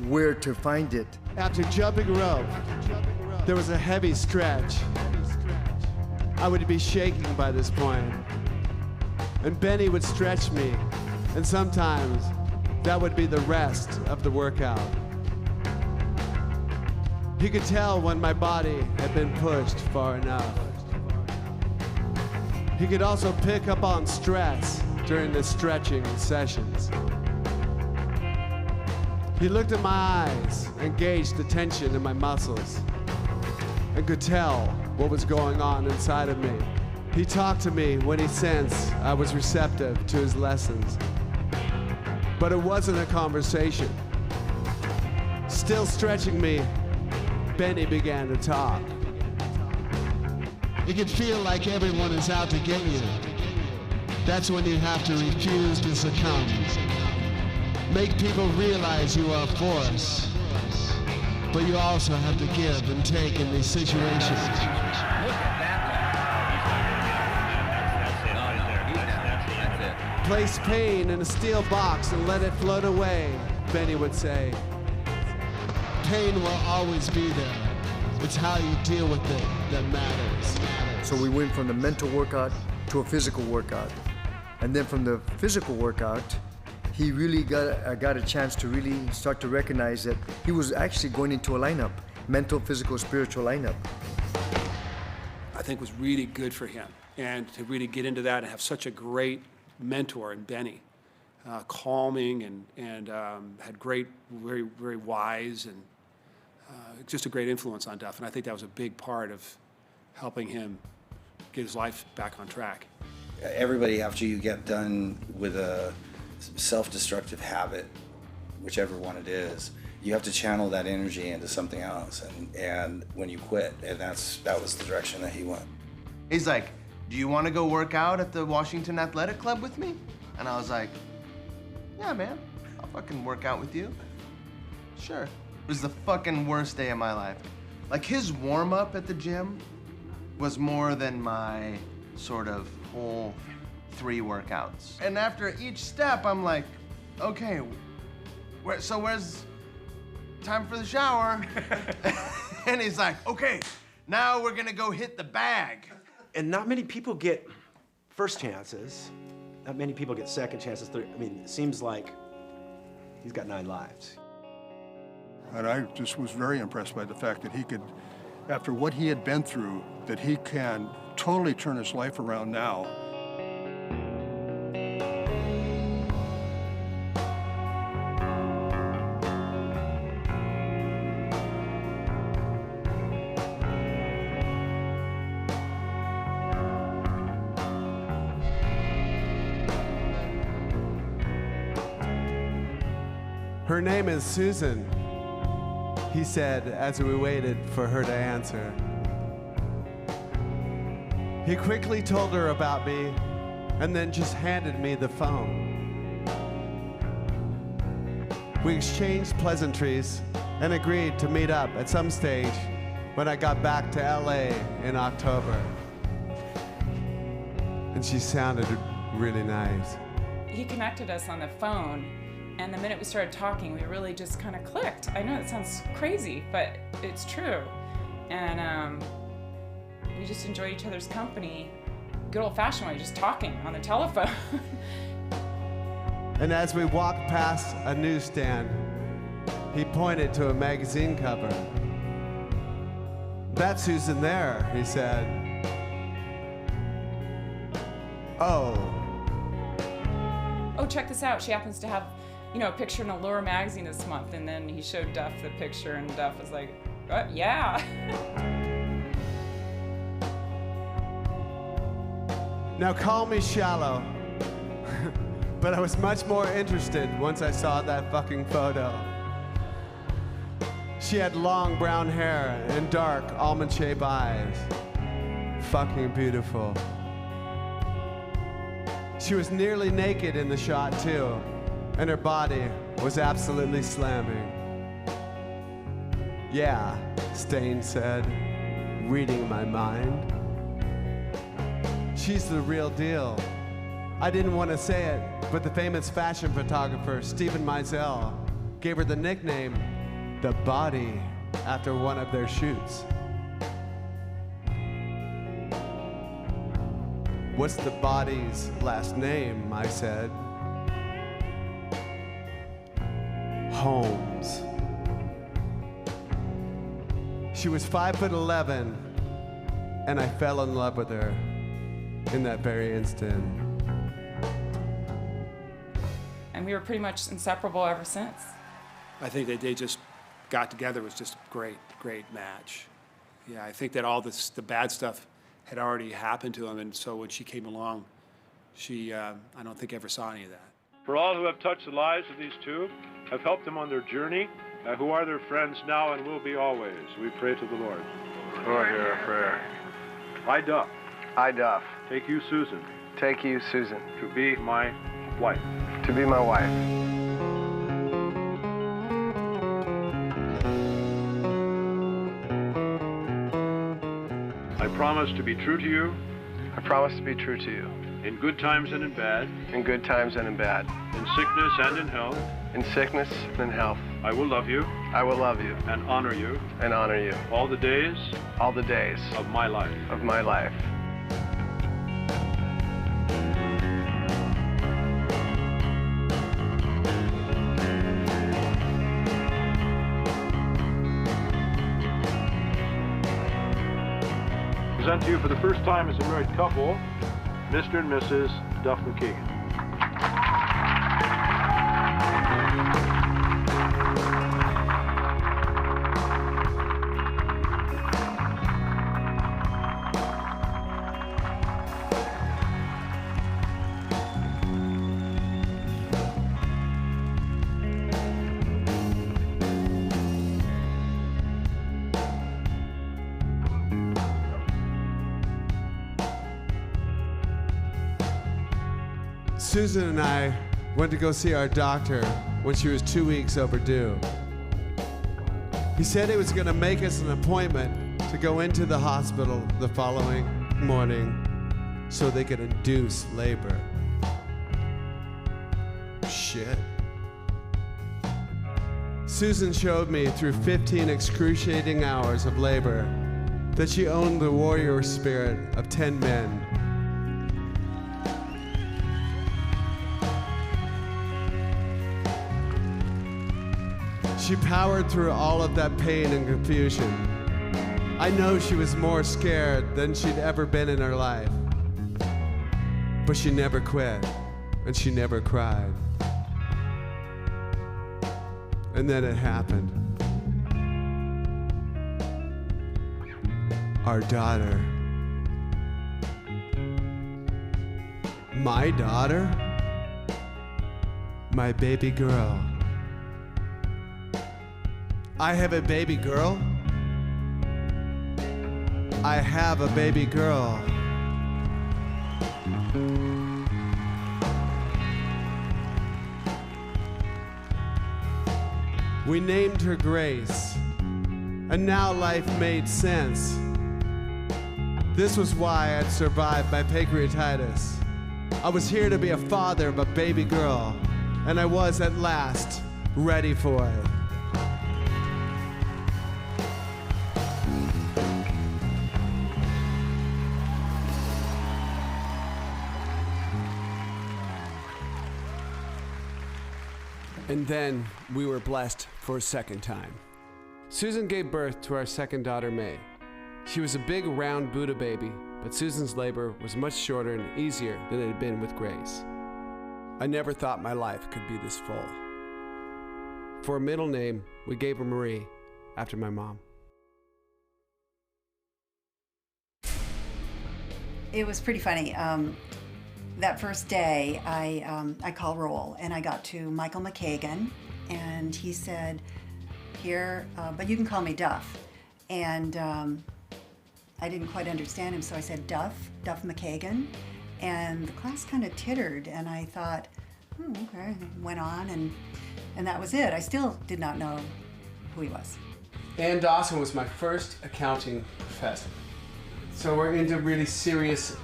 where to find it. After jumping rope, there was a heavy stretch. I would be shaking by this point. And Benny would stretch me, and sometimes that would be the rest of the workout. He could tell when my body had been pushed far enough. He could also pick up on stress during the stretching sessions. He looked at my eyes and gauged the tension in my muscles and could tell what was going on inside of me. He talked to me when he sensed I was receptive to his lessons. But it wasn't a conversation. Still stretching me, Benny began to talk. It can feel like everyone is out to get you. That's when you have to refuse to succumb. Make people realize you are a force. But you also have to give and take in these situations. Place pain in a steel box and let it float away, Benny would say. Pain will always be there. It's how you deal with it that matters. So we went from the mental workout to a physical workout. And then from the physical workout, he really got a chance to really start to recognize that he was actually going into a lineup, mental, physical, spiritual lineup. I think was really good for him. And to really get into that and have such a great mentor in Benny, calming and had great, very, very wise and just a great influence on Duff. And I think that was a big part of helping him get his life back on track. Everybody, after you get done with a self-destructive habit, whichever one it is, you have to channel that energy into something else. And when you quit, and that was the direction that he went. He's like, do you want to go work out at the Washington Athletic Club with me? And I was like, yeah, man, I'll fucking work out with you. Sure. It was the fucking worst day of my life. Like, his warm-up at the gym was more than my sort of whole 3 workouts. And after each step, I'm like, okay, where's time for the shower? And he's like, okay, now we're gonna go hit the bag. And not many people get first chances. Not many people get second chances. I mean, it seems like he's got 9 lives. And I just was very impressed by the fact that he could, after what he had been through, that he can totally turn his life around now. Her name is Susan, he said as we waited for her to answer. He quickly told her about me and then just handed me the phone. We exchanged pleasantries and agreed to meet up at some stage when I got back to LA in October. And she sounded really nice. He connected us on the phone, and the minute we started talking, we really just kind of clicked. I know it sounds crazy, but it's true. And we just enjoy each other's company, good old-fashioned way, just talking on the telephone. And as we walked past a newsstand, he pointed to a magazine cover. "That's Susan there," he said. "Oh." "Oh, check this out. She happens to have, a picture in Allure magazine this month." And then he showed Duff the picture, and Duff was like, "Yeah." Now call me shallow, but I was much more interested once I saw that fucking photo. She had long brown hair and dark almond-shaped eyes. Fucking beautiful. She was nearly naked in the shot too, and her body was absolutely slamming. "Yeah," Stain said, reading my mind. "She's the real deal." I didn't want to say it, but the famous fashion photographer Stephen Meisel gave her the nickname The Body after one of their shoots. "What's the body's last name?" I said. "Holmes." She was 5'11", and I fell in love with her in that very instant. And we were pretty much inseparable ever since. I think that they just got together. It was just a great, great match. Yeah, I think that all the bad stuff had already happened to him, and so when she came along, she, I don't think ever saw any of that. For all who have touched the lives of these two, have helped them on their journey, who are their friends now and will be always, we pray to the Lord. Lord, hear our prayer. I, Duff. I, Duff. Take you, Susan. Take you, Susan. To be my wife. To be my wife. I promise to be true to you. I promise to be true to you. In good times and in bad. In good times and in bad. In sickness and in health. In sickness and in health. I will love you. I will love you. And honor you. And honor you. All the days. All the days. Of my life. Of my life. Present to you for the first time as a married couple, Mr. and Mrs. Duff McKagan. Susan and I went to go see our doctor when she was 2 weeks overdue. He said he was going to make us an appointment to go into the hospital the following morning so they could induce labor. Shit. Susan showed me through 15 excruciating hours of labor that she owned the warrior spirit of 10 men. She powered through all of that pain and confusion. I know she was more scared than she'd ever been in her life. But she never quit, and she never cried. And then it happened. Our daughter. My daughter? My baby girl. I have a baby girl. I have a baby girl. We named her Grace, and now life made sense. This was why I'd survived my pancreatitis. I was here to be a father of a baby girl, and I was at last ready for it. And then we were blessed for a second time. Susan gave birth to our second daughter, May. She was a big, round Buddha baby, but Susan's labor was much shorter and easier than it had been with Grace. I never thought my life could be this full. For a middle name, we gave her Marie, after my mom. It was pretty funny. That first day, I called roll, and I got to Michael McKagan, and he said, here, but you can call me Duff. And I didn't quite understand him, so I said Duff McKagan, and the class kind of tittered, and I thought, okay, went on, and that was it. I still did not know who he was. Ann Dawson was my first accounting professor. So we're into really serious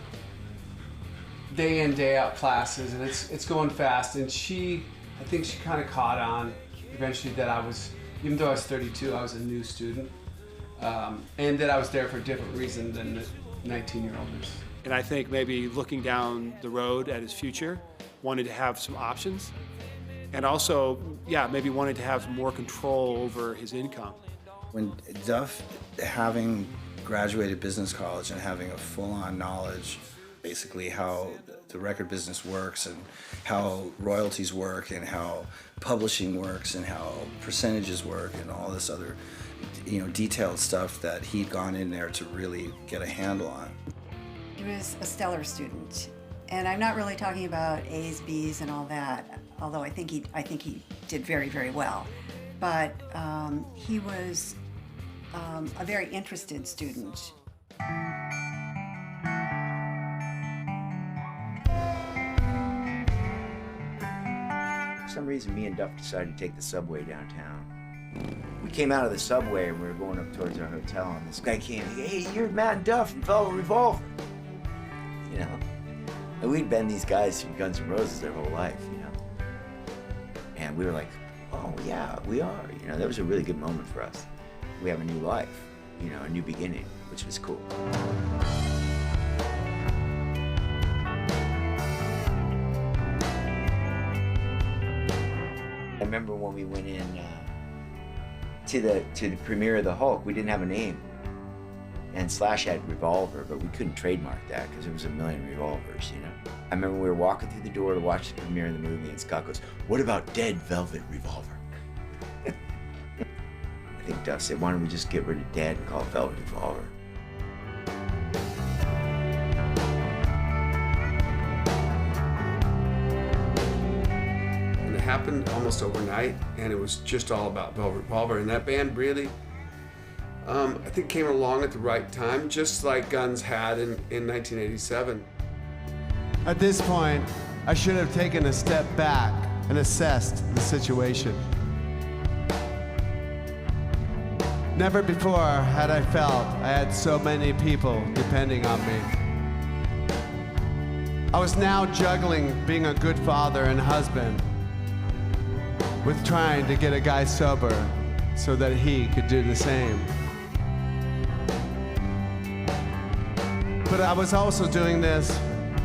day in, day out classes, and it's going fast. And I think she kind of caught on eventually that I was, even though I was 32, I was a new student, and that I was there for a different reason than the 19-year-olders. And I think maybe looking down the road at his future, wanted to have some options, and also, yeah, maybe wanted to have more control over his income. When Duff, having graduated business college and having a full-on knowledge, basically how the record business works and how royalties work and how publishing works and how percentages work and all this other, detailed stuff that he'd gone in there to really get a handle on. He was a stellar student, and I'm not really talking about A's, B's, and all that, although I think he did very, very well. But he was a very interested student. For some reason, me and Duff decided to take the subway downtown. We came out of the subway and we were going up towards our hotel, and this guy came, hey, you're Matt Duff from Velvet Revolver. And we'd been these guys from Guns N' Roses their whole life, And we were like, oh yeah, we are. That was a really good moment for us. We have a new life, a new beginning, which was cool. I remember when we went in to the premiere of the Hulk, we didn't have a name. And Slash had Revolver, but we couldn't trademark that because there was a million revolvers, I remember we were walking through the door to watch the premiere of the movie, and Scott goes, what about Dead Velvet Revolver? I think Duff said, why don't we just get rid of Dead and call it Velvet Revolver? And it happened almost overnight, and it was just all about Velvet Revolver. And that band really, I think, came along at the right time, just like Guns had in 1987. At this point, I should have taken a step back and assessed the situation. Never before had I felt I had so many people depending on me. I was now juggling being a good father and husband with trying to get a guy sober so that he could do the same. But I was also doing this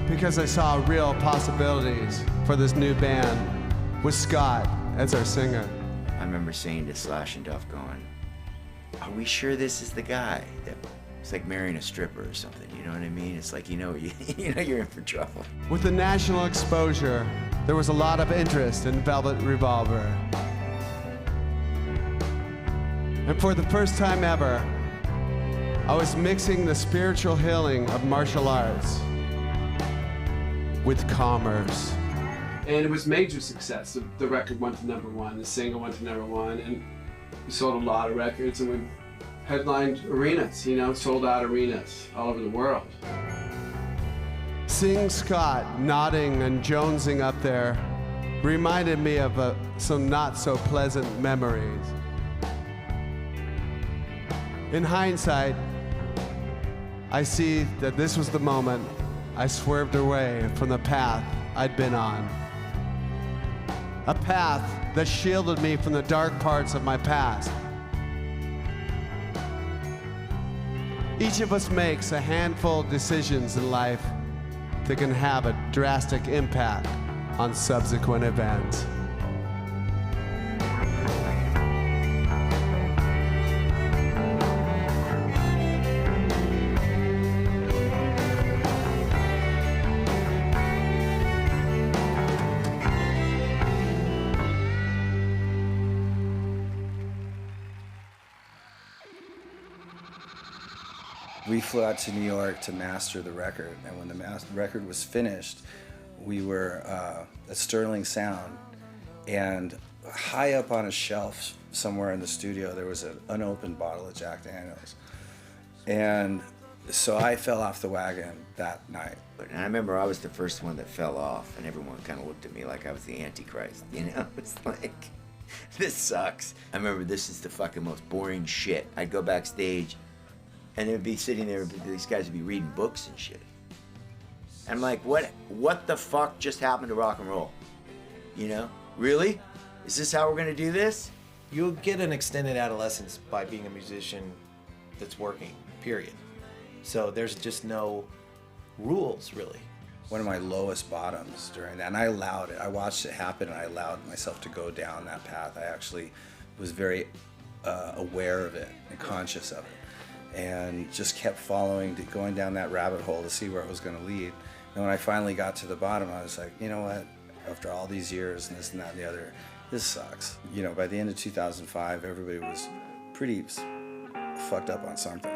because I saw real possibilities for this new band with Scott as our singer. I remember saying to Slash and Duff going, are we sure this is the guy? It's like marrying a stripper or something, you know what I mean? It's like, you're in for trouble. With the national exposure, there was a lot of interest in Velvet Revolver. And for the first time ever, I was mixing the spiritual healing of martial arts with commerce. And it was major success. The record went to #1, the single went to #1, and We sold a lot of records, and we headlined arenas, sold out arenas all over the world. Seeing Scott nodding and jonesing up there reminded me of some not so pleasant memories. In hindsight, I see that this was the moment I swerved away from the path I'd been on. A path that shielded me from the dark parts of my past. Each of us makes a handful of decisions in life that can have a drastic impact on subsequent events. We flew out to New York to master the record, and when the record was finished, we were at Sterling Sound, and high up on a shelf somewhere in the studio there was an unopened bottle of Jack Daniels. And so I fell off the wagon that night. And I remember I was the first one that fell off, and everyone kind of looked at me like I was the Antichrist, It's like, this sucks. I remember this is the fucking most boring shit. I'd go backstage, and they'd be sitting there, these guys would be reading books and shit. And I'm like, what the fuck just happened to rock and roll? Really? Is this how we're gonna do this? You'll get an extended adolescence by being a musician that's working, period. So there's just no rules, really. One of my lowest bottoms during that, and I allowed it. I watched it happen, and I allowed myself to go down that path. I actually was very aware of it and conscious of it, and just kept going down that rabbit hole to see where it was going to lead. And when I finally got to the bottom, I was like, you know what? After all these years and this and that and the other, this sucks. By the end of 2005, everybody was pretty fucked up on something.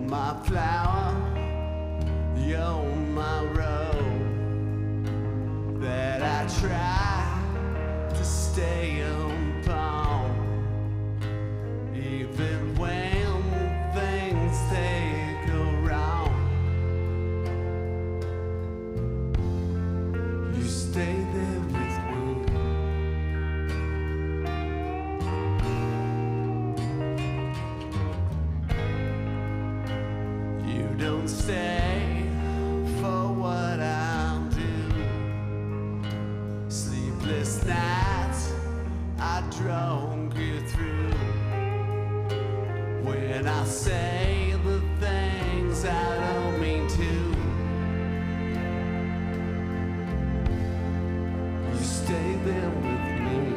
My flower, you're my road that I try to stay upon, even when things they go wrong. You stay there with me. Don't stay for what I'll do. Sleepless nights I drunk you through. When I say the things I don't mean to, you stay there with me.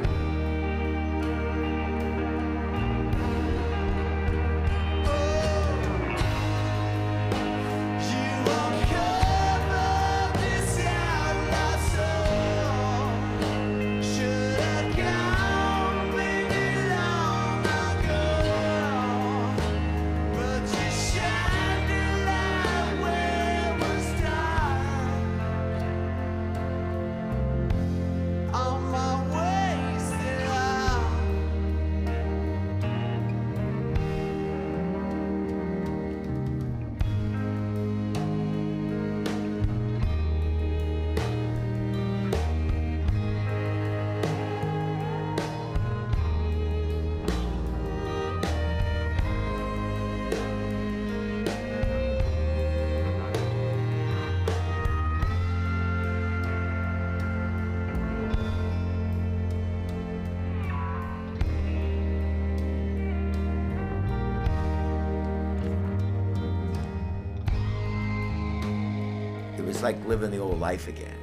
It was like living the old life again,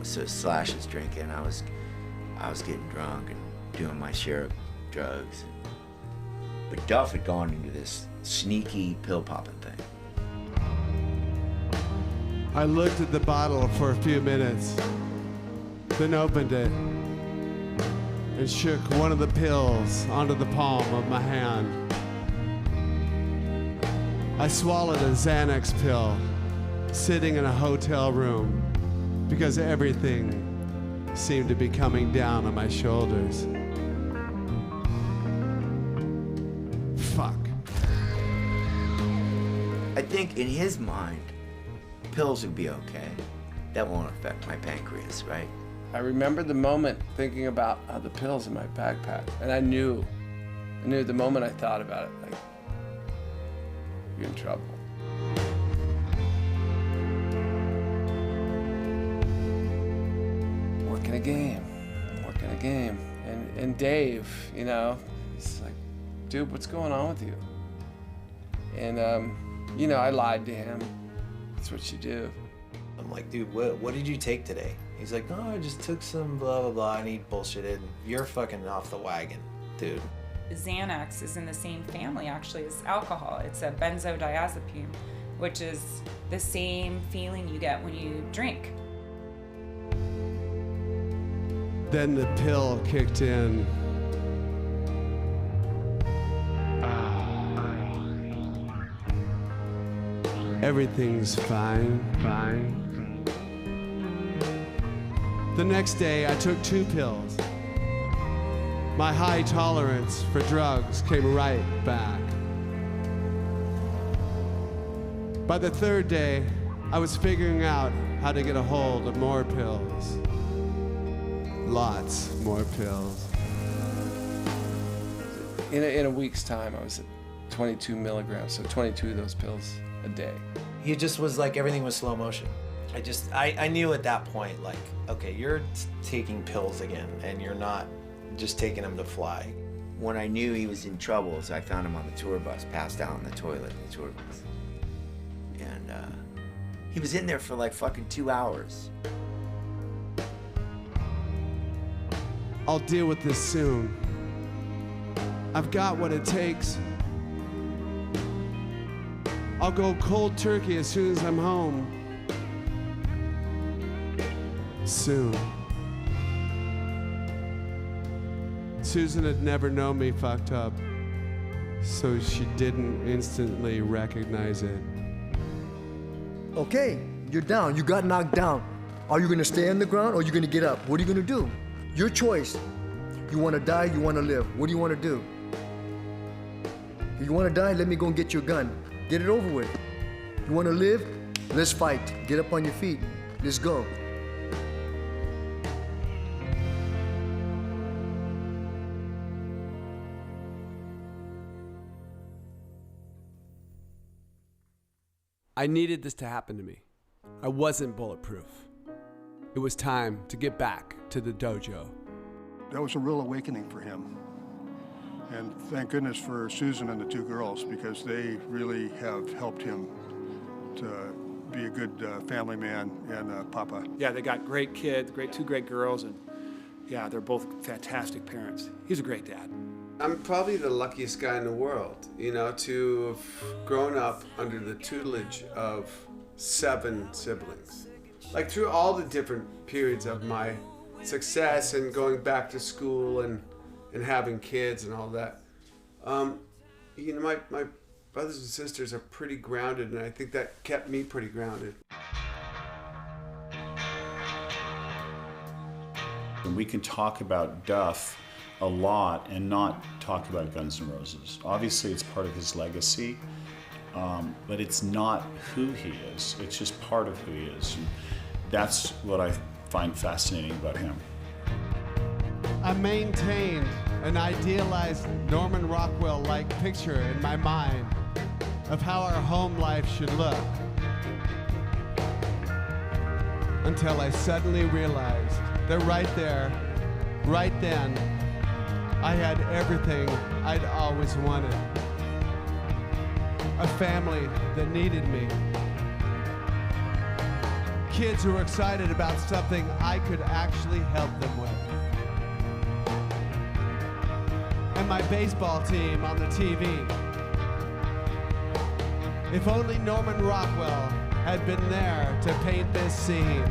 So Slash was drinking, I was getting drunk and doing my share of drugs. But Duff had gone into this sneaky pill popping thing. I looked at the bottle for a few minutes, then opened it and shook one of the pills onto the palm of my hand. I swallowed a Xanax pill sitting in a hotel room because everything seemed to be coming down on my shoulders. Fuck. I think in his mind, pills would be okay. That won't affect my pancreas, right? I remember the moment thinking about the pills in my backpack, and I knew the moment I thought about it, like, you're in trouble. Working a game. And Dave, you know, he's like, dude, what's going on with you? And, you know, I lied to him. That's what you do. I'm like, dude, what did you take today? He's like, oh, I just took some blah, blah, blah, and he bullshitted. You're fucking off the wagon, dude. Xanax is in the same family, actually, as alcohol. It's a benzodiazepine, which is the same feeling you get when you drink. Then the pill kicked in. Everything's fine. The next day, I took 2 pills. My high tolerance for drugs came right back. By the 3rd day, I was figuring out how to get a hold of more pills. Lots more pills. In a week's time, I was at 22 milligrams, so 22 of those pills a day. He just was like, everything was slow motion. I knew at that point, like, okay, you're taking pills again, and you're not just taking them to fly. When I knew he was in trouble, so I found him on the tour bus, passed out on the toilet in the tour bus. And he was in there for like fucking 2 hours. I'll deal with this soon. I've got what it takes. I'll go cold turkey as soon as I'm home. Soon. Susan had never known me fucked up, so she didn't instantly recognize it. Okay, you're down. You got knocked down. Are you gonna stay on the ground or are you gonna get up? What are you gonna do? Your choice. You wanna die, you wanna live. What do you wanna do? If you wanna die, let me go and get your gun. Get it over with. You wanna live? Let's fight. Get up on your feet. Let's go. I needed this to happen to me. I wasn't bulletproof. It was time to get back to the dojo. That was a real awakening for him. And thank goodness for Susan and the 2 girls, because they really have helped him to be a good family man and papa. Yeah, they got great kids, 2 great girls, and yeah, they're both fantastic parents. He's a great dad. I'm probably the luckiest guy in the world, you know, to have grown up under the tutelage of 7 siblings. Like through all the different periods of my success and going back to school and having kids and all that. You know, my brothers and sisters are pretty grounded, and I think that kept me pretty grounded. And we can talk about Duff a lot and not talk about Guns N' Roses. Obviously, it's part of his legacy, but it's not who he is. It's just part of who he is. And that's what I find fascinating about him. I maintained an idealized Norman Rockwell-like picture in my mind of how our home life should look, until I suddenly realized that right there, right then, I had everything I'd always wanted. A family that needed me. Kids who were excited about something I could actually help them with. And my baseball team on the TV. If only Norman Rockwell had been there to paint this scene.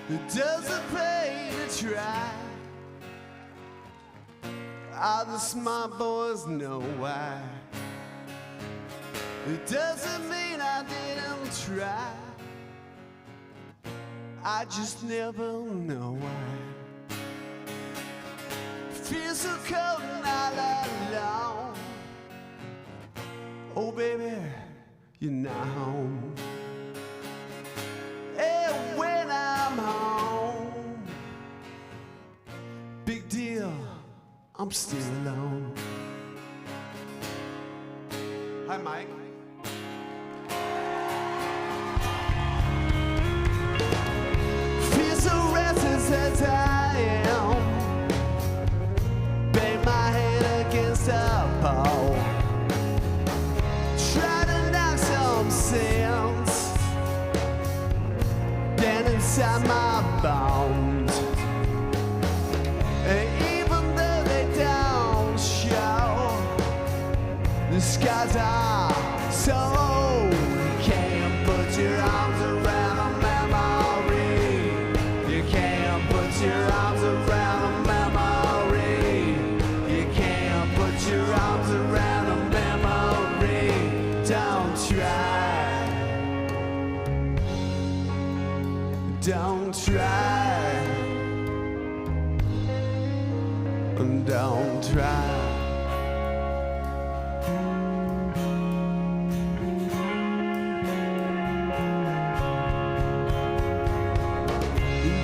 It doesn't pay to try. All the smart boys know why. It doesn't mean I didn't try. I just never know why. Feels so cold and all alone. Oh baby, you're not home. And when I'm home, big deal, I'm still alone. Hi, Mike. Feel so restless as I am. Bang my head against a pole. Try to knock some sense down inside my bones. And even though they don't show, the skies are so you can't put your arms around a memory. You can't put your arms around a memory. You can't put your arms around a memory. Don't try. Don't try. Don't try.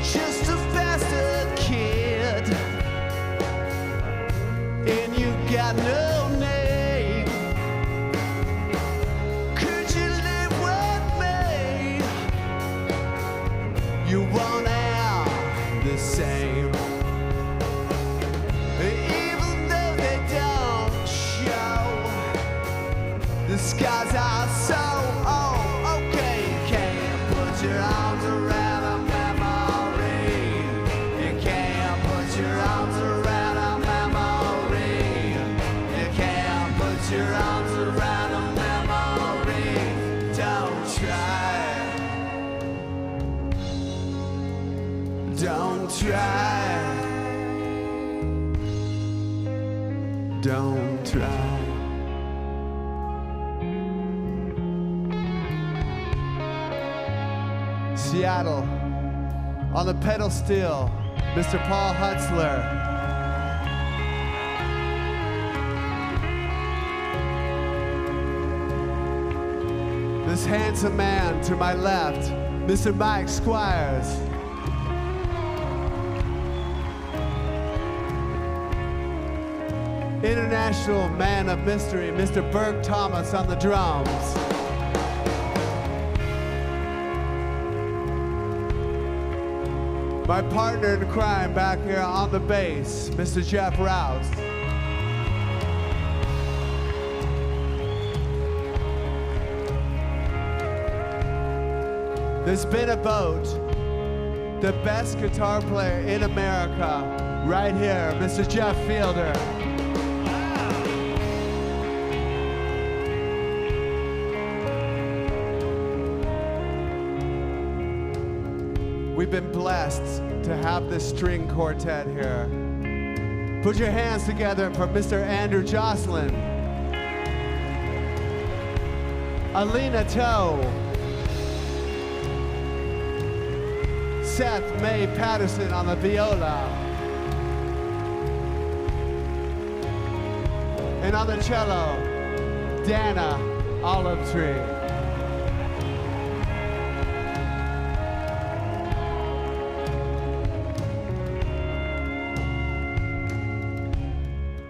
Just a bastard kid, and you got no name. Could you live with me? You won't have the same. Even though they don't show, the skies are so okay. You can't put your arms around a memory. You can't put your arms around a memory. You can't put your arms around a memory. Don't try. Don't try. Don't try. Seattle, on the pedal steel, Mr. Paul Hutzler. This handsome man to my left, Mr. Mike Squires. International man of mystery, Mr. Berg Thomas on the drums. My partner in crime back here on the bass, Mr. Jeff Rouse. There's been a vote, the best guitar player in America, right here, Mr. Jeff Fielder. been blessed to have this string quartet here. Put your hands together for Mr. Andrew Jocelyn, Alina Toe, Seth May Patterson on the viola, and on the cello, Dana Olive Tree.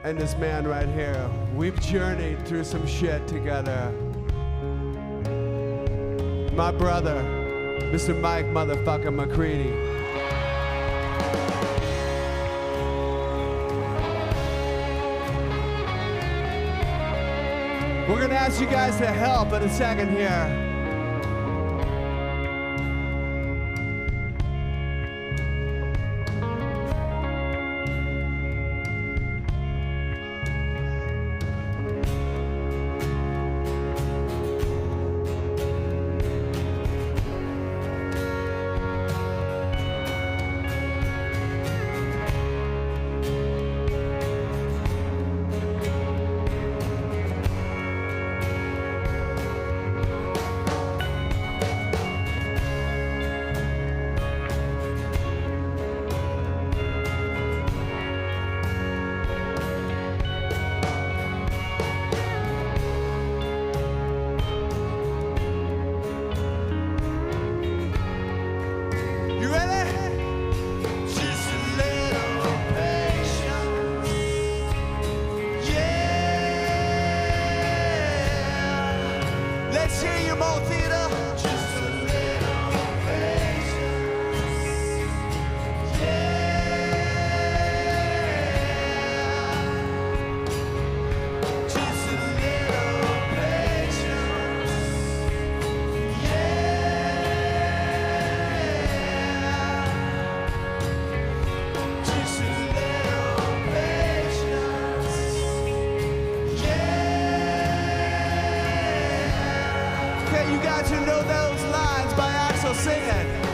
And this man right here, we've journeyed through some shit together. My brother, Mr. Mike motherfucker McCready. We're gonna ask you guys to help in a second here. You got to know those lines by Axel singing.